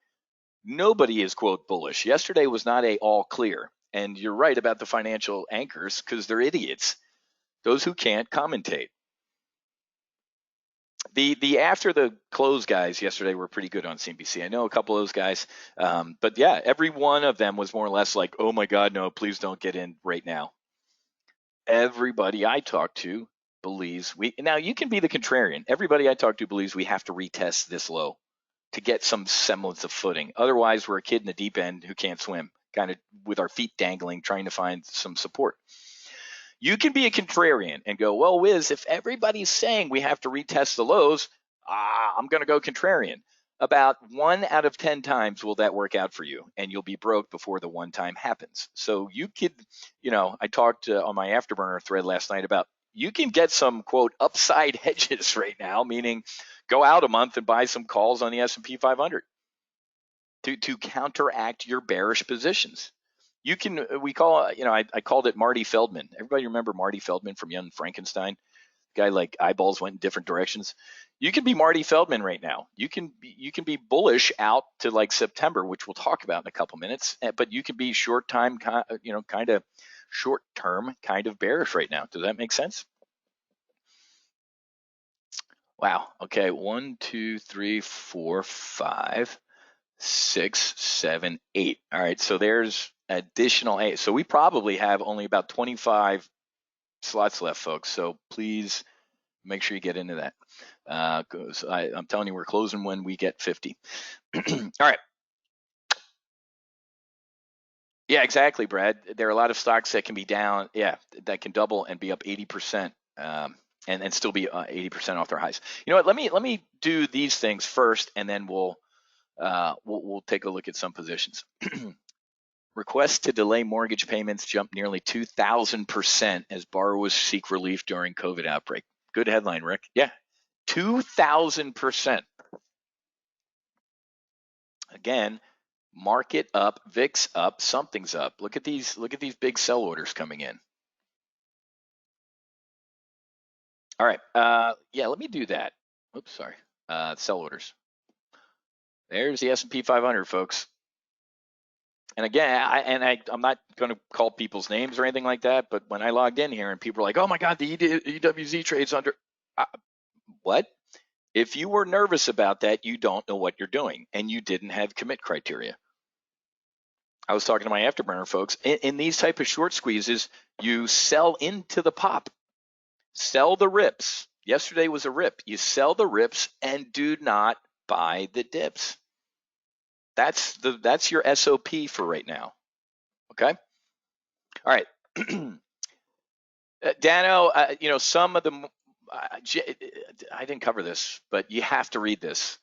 Nobody is quote bullish. Yesterday was not a all clear, and you're right about the financial anchors because they're idiots. Those who can't commentate. The after the close guys yesterday were pretty good on CNBC. I know a couple of those guys, but yeah, every one of them was more or less like, "Oh my God, no! Please don't get in right now." Everybody I talk to believes we. Now you can be the contrarian. Everybody I talk to believes we have to retest this low to get some semblance of footing. Otherwise, we're a kid in the deep end who can't swim, kind of with our feet dangling, trying to find some support. You can be a contrarian and go, well, Wiz, if everybody's saying we have to retest the lows, I'm going to go contrarian. About 1 out of 10 times will that work out for you, and you'll be broke before the one time happens. So you could, I talked on my Afterburner thread last night about you can get some, quote, upside hedges right now, meaning go out a month and buy some calls on the S&P 500 to counteract your bearish positions. You can, I called it Marty Feldman. Everybody remember Marty Feldman from Young Frankenstein? Guy like eyeballs went in different directions. You can be Marty Feldman right now. You can be bullish out to like September, which we'll talk about in a couple minutes. But you can be short term kind of bearish right now. Does that make sense? Wow. Okay. 1, 2, 3, 4, 5, 6, 7, 8. All right. So there's additional 8. So we probably have only about 25 slots left, folks. So please make sure you get into that. Because I'm telling you, we're closing when we get 50. All right. Yeah, exactly, Brad. There are a lot of stocks that can be down. Yeah, that can double and be up 80%. And still be 80% off their highs. You know what? Let me do these things first, and then we'll take a look at some positions. Requests to delay mortgage payments jumped nearly 2,000% as borrowers seek relief during COVID outbreak. Good headline, Rick. Yeah, 2,000%. Again, market up, VIX up, something's up. Look at these big sell orders coming in. All right. Yeah, let me do that. Oops, sorry. Sell orders. There's the S&P 500, folks. And again, I'm not going to call people's names or anything like that, but when I logged in here and people were like, "Oh my God, the EWZ trade's under," what? If you were nervous about that, you don't know what you're doing, and you didn't have commit criteria. I was talking to my Afterburner folks. In these type of short squeezes, you sell into the pop, sell the rips. Yesterday was a rip. You sell the rips and do not buy the dips. That's your SOP for right now. Okay. All right. Dano, some of the, I didn't cover this, but you have to read this.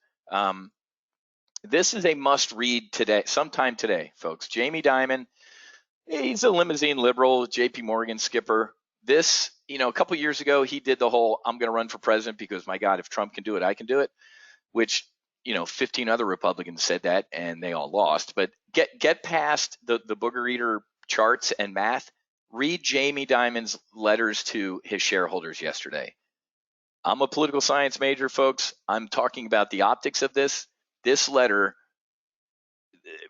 This is a must read today, sometime today, folks. Jamie Dimon, he's a limousine liberal, JP Morgan skipper. This, a couple years ago, he did the whole, I'm going to run for president because, my God, if Trump can do it, I can do it, which, 15 other Republicans said that and they all lost. But get past the booger eater charts and math. Read Jamie Dimon's letters to his shareholders yesterday. I'm a political science major, folks. I'm talking about the optics of this. This letter,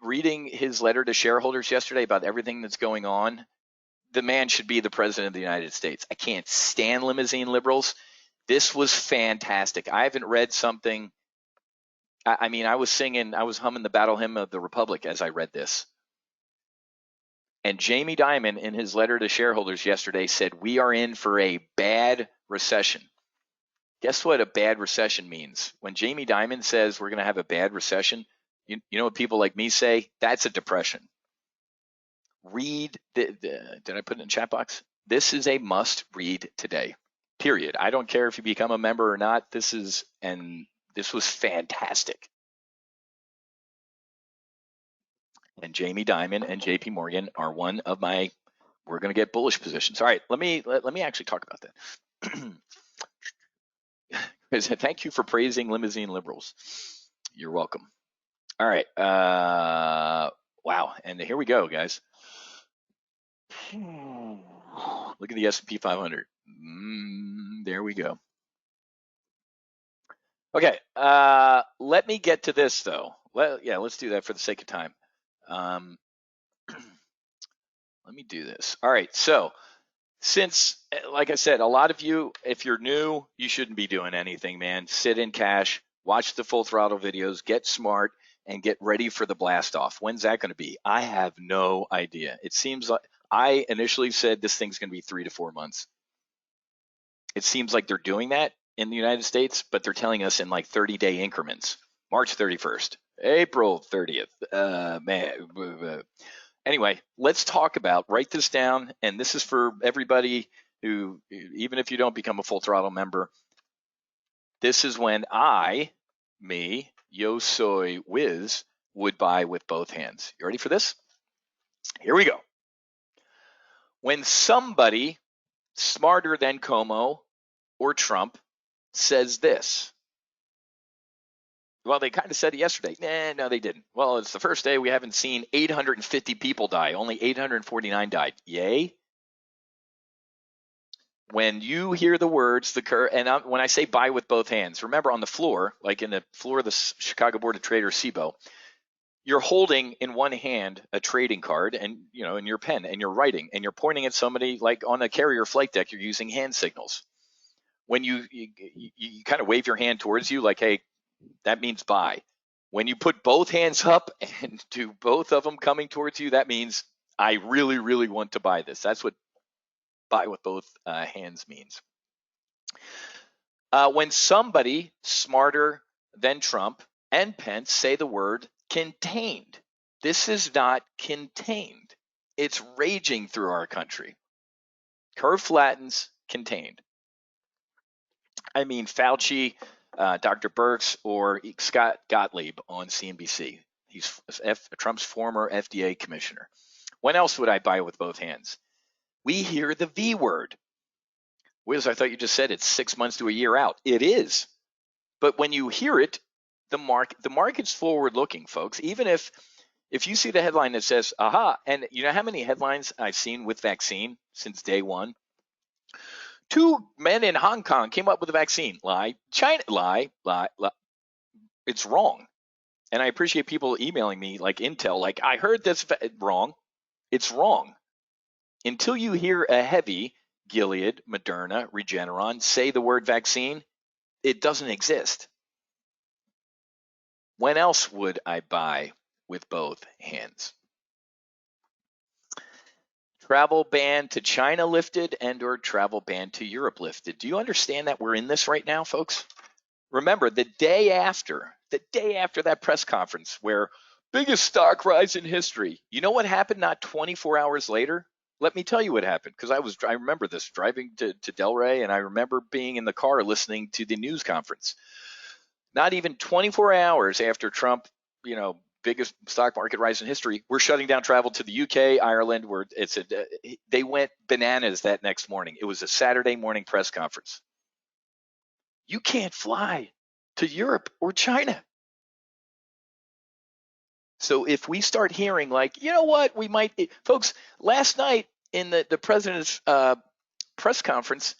reading his letter to shareholders yesterday about everything that's going on, the man should be the president of the United States. I can't stand limousine liberals. This was fantastic. I haven't read something. I was humming the battle hymn of the Republic as I read this. And Jamie Dimon, in his letter to shareholders yesterday, said, we are in for a bad recession. Guess what a bad recession means? When Jamie Dimon says we're going to have a bad recession, you know what people like me say? That's a depression. Read, did I put it in the chat box? This is a must read today. period. I don't care if you become a member or not. This was fantastic. And Jamie Dimon and JP Morgan are one of my, we're going to get bullish positions. All right, let me actually talk about that. Thank you for praising limousine liberals. You're welcome. All right. Wow. And here we go, guys. Look at the S&P 500. There we go. Okay. Let me get to this though. Let's do that for the sake of time. Let me do this. All right. So since, like I said, a lot of you, if you're new, you shouldn't be doing anything, man. Sit in cash, watch the full throttle videos, get smart, and get ready for the blast off. When's that going to be? I have no idea. It seems like I initially said this thing's going to be 3 to 4 months. It seems like they're doing that in the United States, but they're telling us in like 30-day increments. March 31st, April 30th. Anyway, let's talk about, write this down, and this is for everybody who, even if you don't become a full throttle member, this is when Yo Soy Wiz, would buy with both hands. You ready for this? Here we go. When somebody smarter than Como or Trump says this, well, they kind of said it yesterday. No, they didn't. Well, it's the first day we haven't seen 850 people die. Only 849 died. Yay. When you hear the words, when I say buy with both hands, remember on the floor, like in the floor of the Chicago Board of Traders, SIBO, you're holding in one hand a trading card and, in your pen, and you're writing, and you're pointing at somebody like on a carrier flight deck, you're using hand signals. When you kind of wave your hand towards you like, hey, that means buy. When you put both hands up and do both of them coming towards you, that means I really, really want to buy this. That's what buy with both hands means. When somebody smarter than Trump and Pence say the word contained, this is not contained. It's raging through our country. Curve flattens, contained. I mean Fauci, Dr. Birx, or Scott Gottlieb on CNBC. He's Trump's former FDA commissioner. When else would I buy with both hands? We hear the V word. Wiz, I thought you just said it's 6 months to a year out. It is. But when you hear it, the market's forward looking, folks. Even if you see the headline that says, aha, and you know how many headlines I've seen with vaccine since day one? 2 men in Hong Kong came up with a vaccine. Lie. China. Lie. It's wrong. And I appreciate people emailing me like intel, like I heard this wrong. It's wrong. Until you hear a heavy Gilead, Moderna, Regeneron say the word vaccine, it doesn't exist. When else would I buy with both hands? Travel ban to China lifted or travel ban to Europe lifted. Do you understand that we're in this right now, folks? Remember, the day after that press conference where biggest stock rise in history, you know what happened not 24 hours later? Let me tell you what happened, because I remember this driving to Delray, and I remember being in the car listening to the news conference. Not even 24 hours after Trump, biggest stock market rise in history, we're shutting down travel to the UK, Ireland, where they went bananas that next morning. It was a Saturday morning press conference. You can't fly to Europe or China. So if we start hearing like, you know what, we might, folks, last night in the president's press conference,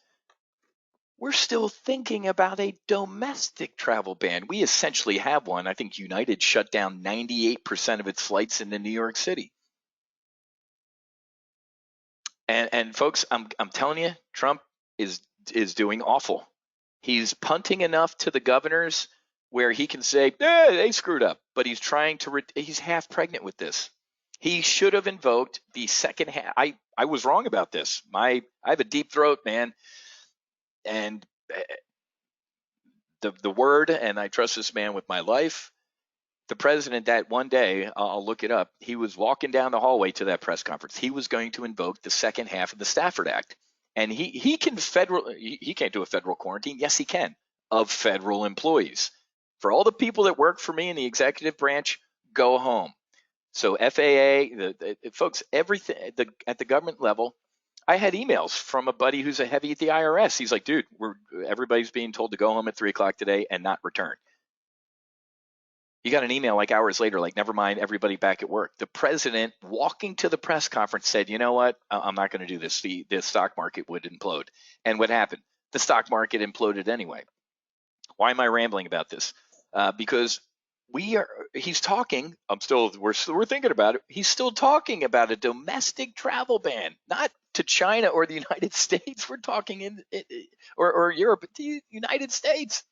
we're still thinking about a domestic travel ban. We essentially have one. I think United shut down 98% of its flights into New York City. And folks, I'm telling you, Trump is doing awful. He's punting enough to the governors where he can say, they screwed up, but he's trying to, he's half pregnant with this. He should have invoked the second half. I was wrong about this. I have a deep throat, man. And the word, and I trust this man with my life, the president that one day, I'll look it up, he was walking down the hallway to that press conference. He was going to invoke the second half of the Stafford Act. And he can't do a federal quarantine. Yes, he can, of federal employees. For all the people that work for me in the executive branch, go home. So FAA, the folks, everything at the government level. I had emails from a buddy who's a heavy at the IRS. He's like, dude, everybody's being told to go home at 3 o'clock today and not return. You got an email like hours later, like, never mind, everybody back at work. The president walking to the press conference said, you know what, I'm not going to do this. The stock market would implode. And what happened? The stock market imploded anyway. Why am I rambling about this? Because he's talking, we're thinking about it. He's still talking about a domestic travel ban, not to China or the United States. We're talking or Europe, the United States.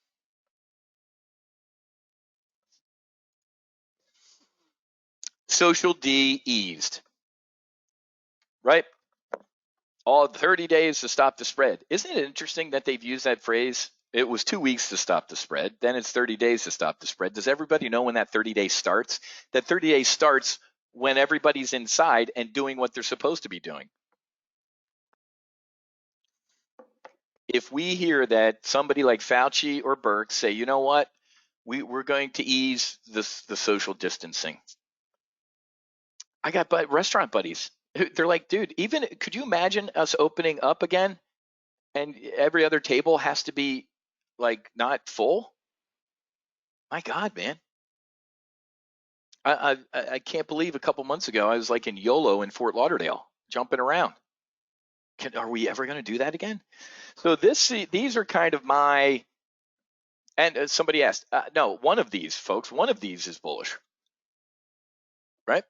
Social D eased, right? All 30 days to stop the spread. Isn't it interesting that they've used that phrase? It was 2 weeks to stop the spread. Then it's 30 days to stop the spread. Does everybody know when that 30 days starts? That 30 days starts when everybody's inside and doing what they're supposed to be doing. If we hear that somebody like Fauci or Burke say, you know what, we're going to ease the social distancing. I got restaurant buddies. They're like, dude, could you imagine us opening up again and every other table has to be like not full? My God, man. I can't believe a couple months ago I was like in YOLO in Fort Lauderdale, jumping around. Are we ever going to do that again? So these are kind of my, and somebody asked, no, one of these is bullish, right?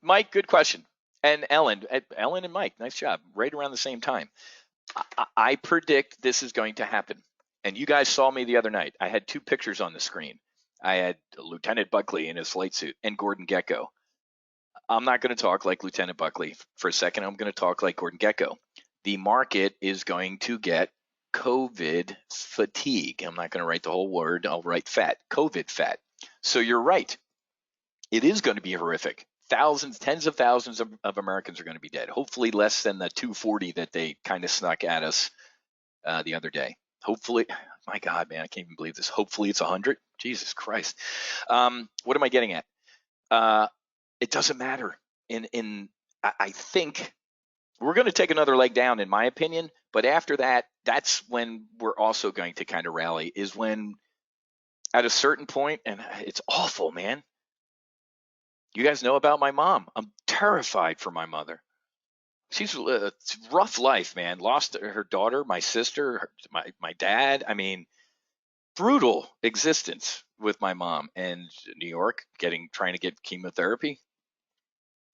Mike, good question. And Ellen and Mike, nice job. Right around the same time. I predict this is going to happen. And you guys saw me the other night. I had two pictures on the screen. I had Lieutenant Buckley in his flight suit and Gordon Gekko. I'm not going to talk like Lieutenant Buckley for a second. I'm going to talk like Gordon Gekko. The market is going to get COVID fatigue. I'm not going to write the whole word. I'll write fat, COVID fat. So you're right. It is going to be horrific. Thousands, tens of thousands of Americans are going to be dead. Hopefully less than the 240 that they kind of snuck at us the other day. Hopefully, my God, man, I can't even believe this. Hopefully it's 100. Jesus Christ. What am I getting at? It doesn't matter. I think we're going to take another leg down, in my opinion. But after that, that's when we're also going to kind of rally, is when at a certain point, and it's awful, man. You guys know about my mom. I'm terrified for my mother. She's a rough life, man. Lost her daughter, my sister, my dad. I mean, brutal existence with my mom. And New York, trying to get chemotherapy.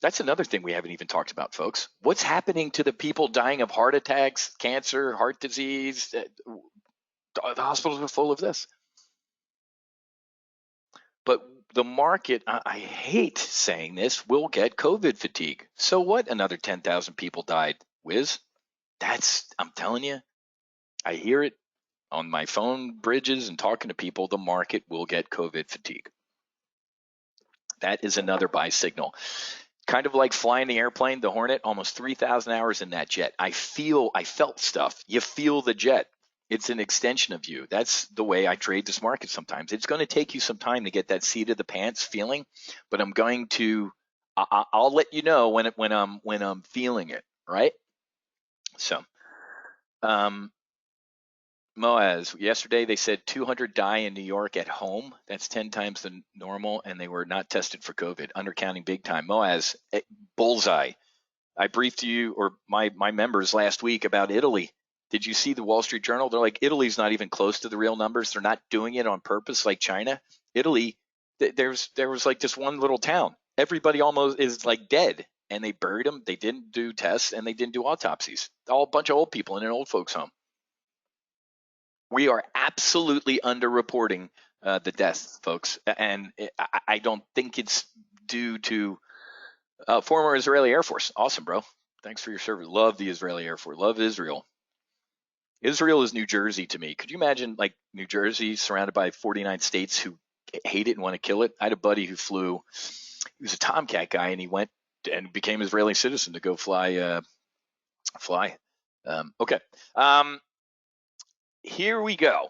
That's another thing we haven't even talked about, folks. What's happening to the people dying of heart attacks, cancer, heart disease? The hospitals are full of this. But the market, I hate saying this, will get COVID fatigue. So what? Another 10,000 people died. Whiz. I'm telling you, I hear it on my phone bridges and talking to people. The market will get COVID fatigue. That is another buy signal. Kind of like flying the airplane, the Hornet, almost 3,000 hours in that jet. I felt stuff. You feel the jet. It's an extension of you. That's the way I trade this market sometimes. It's going to take you some time to get that seat of the pants feeling, but I'll let you know when I'm feeling it, right? So, Moaz, yesterday they said 200 die in New York at home. That's 10 times the normal, and they were not tested for COVID. Undercounting big time. Moaz, bullseye. I briefed you or my members last week about Italy. Did you see the Wall Street Journal? They're like, Italy's not even close to the real numbers. They're not doing it on purpose like China. Italy, there was like this one little town. Everybody almost is like dead, and they buried them. They didn't do tests, and they didn't do autopsies. All a bunch of old people in an old folks home. We are absolutely underreporting the deaths, folks, and I don't think it's due to former Israeli Air Force. Awesome, bro. Thanks for your service. Love the Israeli Air Force. Love Israel. Israel is New Jersey to me. Could you imagine like New Jersey surrounded by 49 states who hate it and want to kill it? I had a buddy who flew. He was a Tomcat guy, and he went and became Israeli citizen to go fly. Okay. Here we go.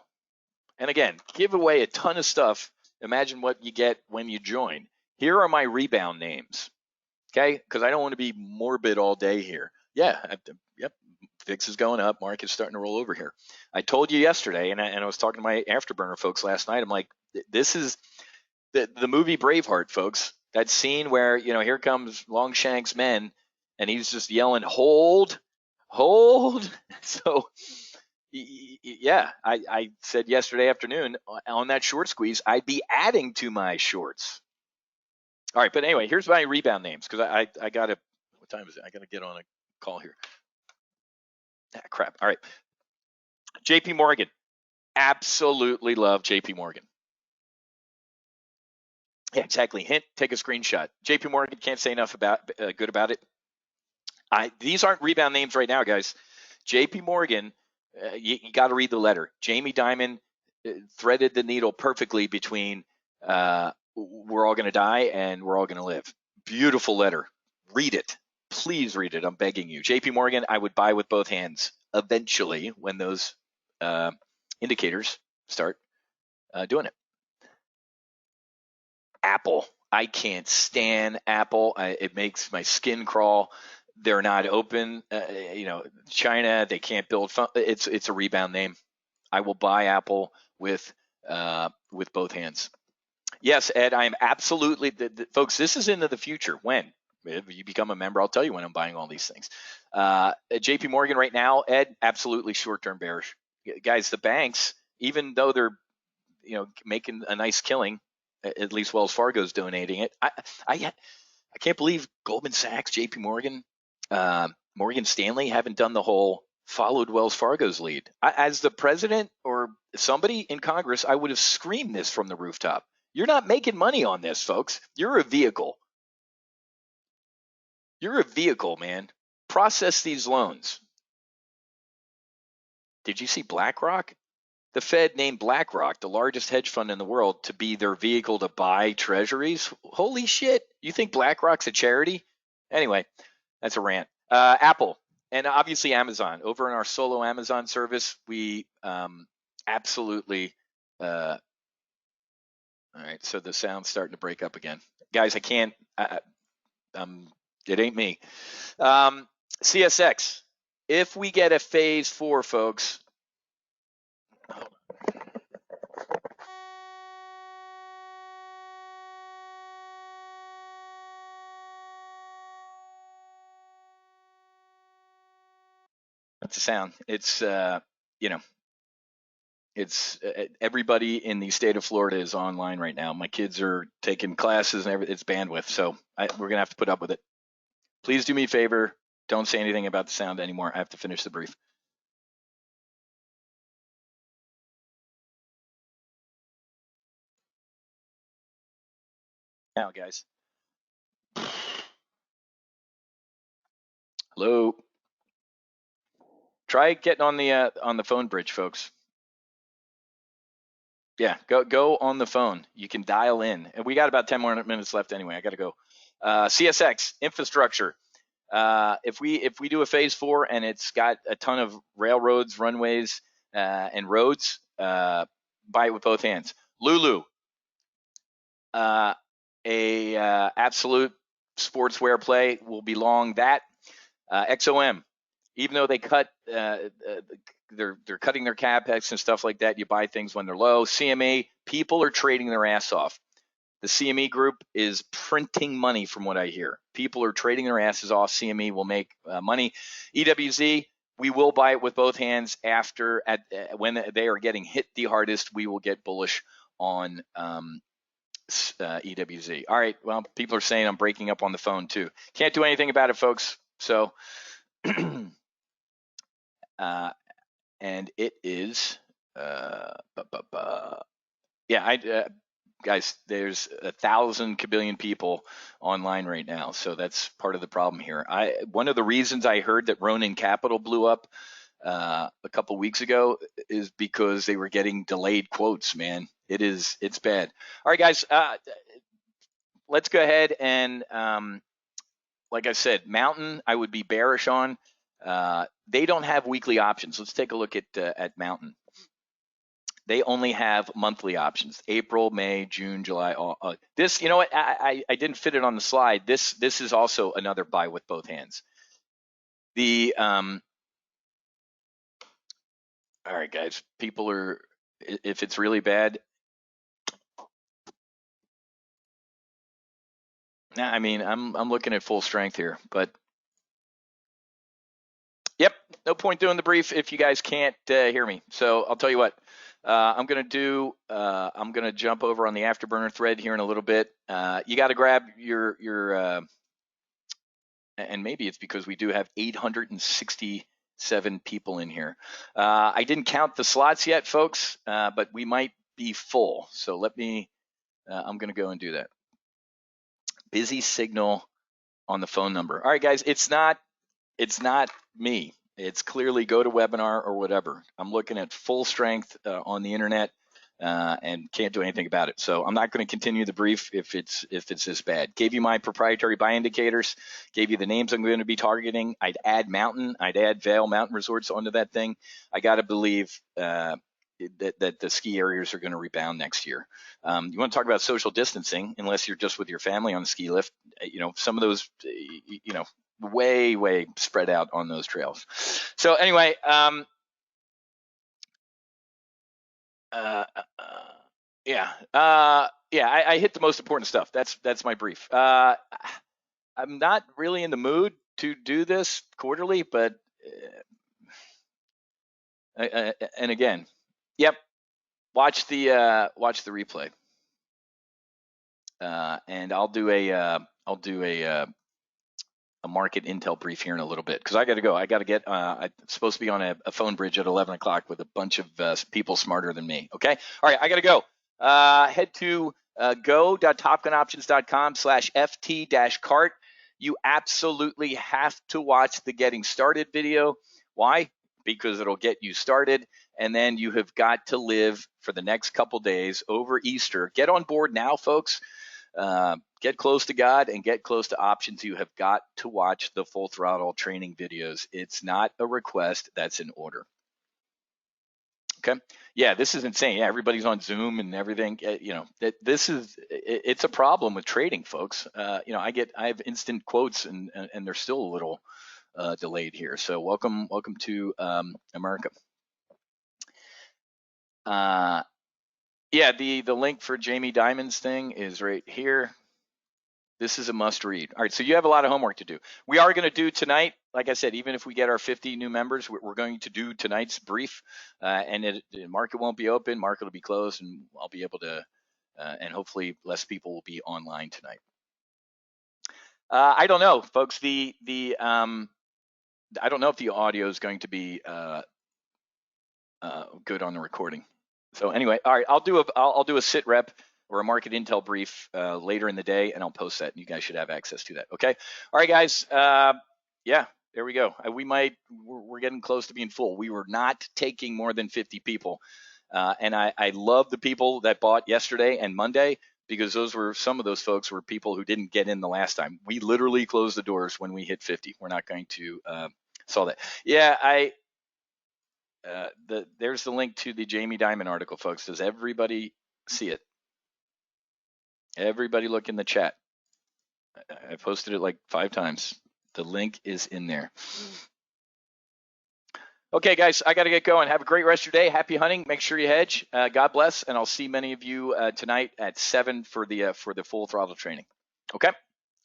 And again, give away a ton of stuff. Imagine what you get when you join. Here are my rebound names. Okay, because I don't want to be morbid all day here. Yeah, yep, VIX is going up. Market's starting to roll over here. I told you yesterday, and I was talking to my Afterburner folks last night. I'm like, this is the movie Braveheart, folks. That scene where, here comes Longshank's men, and he's just yelling, hold, hold. So, yeah, I said yesterday afternoon on that short squeeze, I'd be adding to my shorts. All right, but anyway, here's my rebound names because I got to, what time is it? I got to get on a call here. Crap. All right. JP Morgan. Absolutely love JP Morgan. Yeah, exactly. Hint, take a screenshot. JP Morgan, can't say enough good about it. These aren't rebound names right now, guys. JP Morgan, you got to read the letter. Jamie Dimon threaded the needle perfectly between we're all going to die and we're all going to live. Beautiful letter. Read it. Please read it. I'm begging you. JP Morgan, I would buy with both hands eventually when those indicators start doing it. Apple. I can't stand Apple. It makes my skin crawl. They're not open. China, they can't build. It's a rebound name. I will buy Apple with both hands. Yes, Ed, I am absolutely, folks, this is into the future. When? If you become a member, I'll tell you when I'm buying all these things. At JP Morgan right now, Ed, absolutely short-term bearish. Guys, the banks, even though they're, making a nice killing, at least Wells Fargo's donating it. I can't believe Goldman Sachs, JP Morgan, Morgan Stanley haven't done the whole followed Wells Fargo's lead. As the president or somebody in Congress, I would have screamed this from the rooftop. You're not making money on this, folks. You're a vehicle. You're a vehicle, man. Process these loans. Did you see BlackRock? The Fed named BlackRock, the largest hedge fund in the world, to be their vehicle to buy treasuries. Holy shit. You think BlackRock's a charity? Anyway, that's a rant. Apple and obviously Amazon. Over in our solo Amazon service, we absolutely all right, so the sound's starting to break up again. Guys, I can't, it ain't me. CSX, if we get a phase 4, folks. That's the sound. It's, it's everybody in the state of Florida is online right now. My kids are taking classes and everything. It's bandwidth, so we're gonna have to put up with it. Please do me a favor. Don't say anything about the sound anymore. I have to finish the brief. Now, guys. Hello. Try getting on the phone bridge, folks. Yeah, go on the phone. You can dial in, and we got about 10 more minutes left anyway. I got to go. CSX infrastructure. If we do a phase 4 and it's got a ton of railroads, runways, and roads, buy it with both hands. Lulu, absolute sportswear play, will be long that. XOM, even though they cut, they're cutting their capex and stuff like that. You buy things when they're low. CME, people are trading their ass off. The CME group is printing money, from what I hear. People are trading their asses off. CME will make money. EWZ, we will buy it with both hands after when they are getting hit the hardest. We will get bullish on EWZ. All right. Well, people are saying I'm breaking up on the phone too. Can't do anything about it, folks. So, and it is, guys, there's 1,000 kabillion people online right now, so that's part of the problem here. One of the reasons I heard that Ronin Capital blew up a couple weeks ago is because they were getting delayed quotes. Man, it's bad. All right, guys, let's go ahead and like I said, Mountain, I would be bearish on. They don't have weekly options. Let's take a look at Mountain. They only have monthly options: April, May, June, July. This, you know what? I didn't fit it on the slide. This is also another buy with both hands. All right, guys. People are, if it's really bad. I mean, I'm looking at full strength here, but yep, no point doing the brief if you guys can't hear me. So I'll tell you what. I'm gonna jump over on the afterburner thread here in a little bit. You got to grab your and maybe it's because we do have 867 people in here. I didn't count the slots yet, folks, but we might be full. So let me. I'm gonna go and do that. Busy signal on the phone number. All right, guys. It's not me. It's clearly GoToWebinar or whatever. I'm looking at full strength on the internet and can't do anything about it. So I'm not going to continue the brief if it's this bad. Gave you my proprietary buy indicators, gave you the names I'm going to be targeting. I'd add Mountain, I'd add Vail Mountain Resorts onto that thing. I got to believe that the ski areas are going to rebound next year. You want to talk about social distancing, unless you're just with your family on the ski lift. You know, some of those, you know, way spread out on those trails. So anyway, I hit the most important stuff. That's my brief. I'm not really in the mood to do this quarterly, but and again, yep, watch the replay, and I'll do a market intel brief here in a little bit, because I got to go. I got to get. I'm supposed to be on a phone bridge at 11 o'clock with a bunch of people smarter than me. Okay. All right. I got to go. Head to go.topgunoptions.com/ft-cart. You absolutely have to watch the getting started video. Why? Because it'll get you started, and then you have got to live for the next couple days over Easter. Get on board now, folks. Get close to God and get close to options. You have got to watch the full throttle training videos. It's not a request, that's an order. Okay. Yeah, this is insane. Yeah, everybody's on Zoom and everything. You know, it's a problem with trading, folks. You know, I have instant quotes and they're still a little delayed here. So welcome to America. Yeah, the link for Jamie Dimon's thing is right here. This is a must read. All right, so you have a lot of homework to do. We are going to do tonight, like I said, even if we get our 50 new members, we're going to do tonight's brief, and the market won't be open, market will be closed, and I'll be able to, and hopefully less people will be online tonight. I don't know, folks. I don't know if the audio is going to be good on the recording. So anyway, all right, I'll do a sit rep or a market intel brief later in the day, and I'll post that, and you guys should have access to that. Okay. All right, guys. Yeah, there we go. We're getting close to being full. We were not taking more than 50 people, and I love the people that bought yesterday and Monday, because some of those folks were people who didn't get in the last time. We literally closed the doors when we hit 50. We're not going to solve that. Yeah, there's the link to the Jamie Dimon article, folks. Does everybody see it? Everybody look in the chat. I posted it like 5 times. The link is in there. Okay, guys, I got to get going. Have a great rest of your day. Happy hunting. Make sure you hedge. God bless, and I'll see many of you tonight at 7 for the full throttle training. Okay?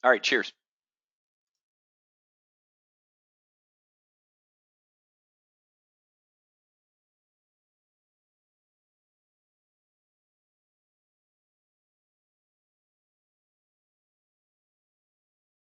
All right, cheers.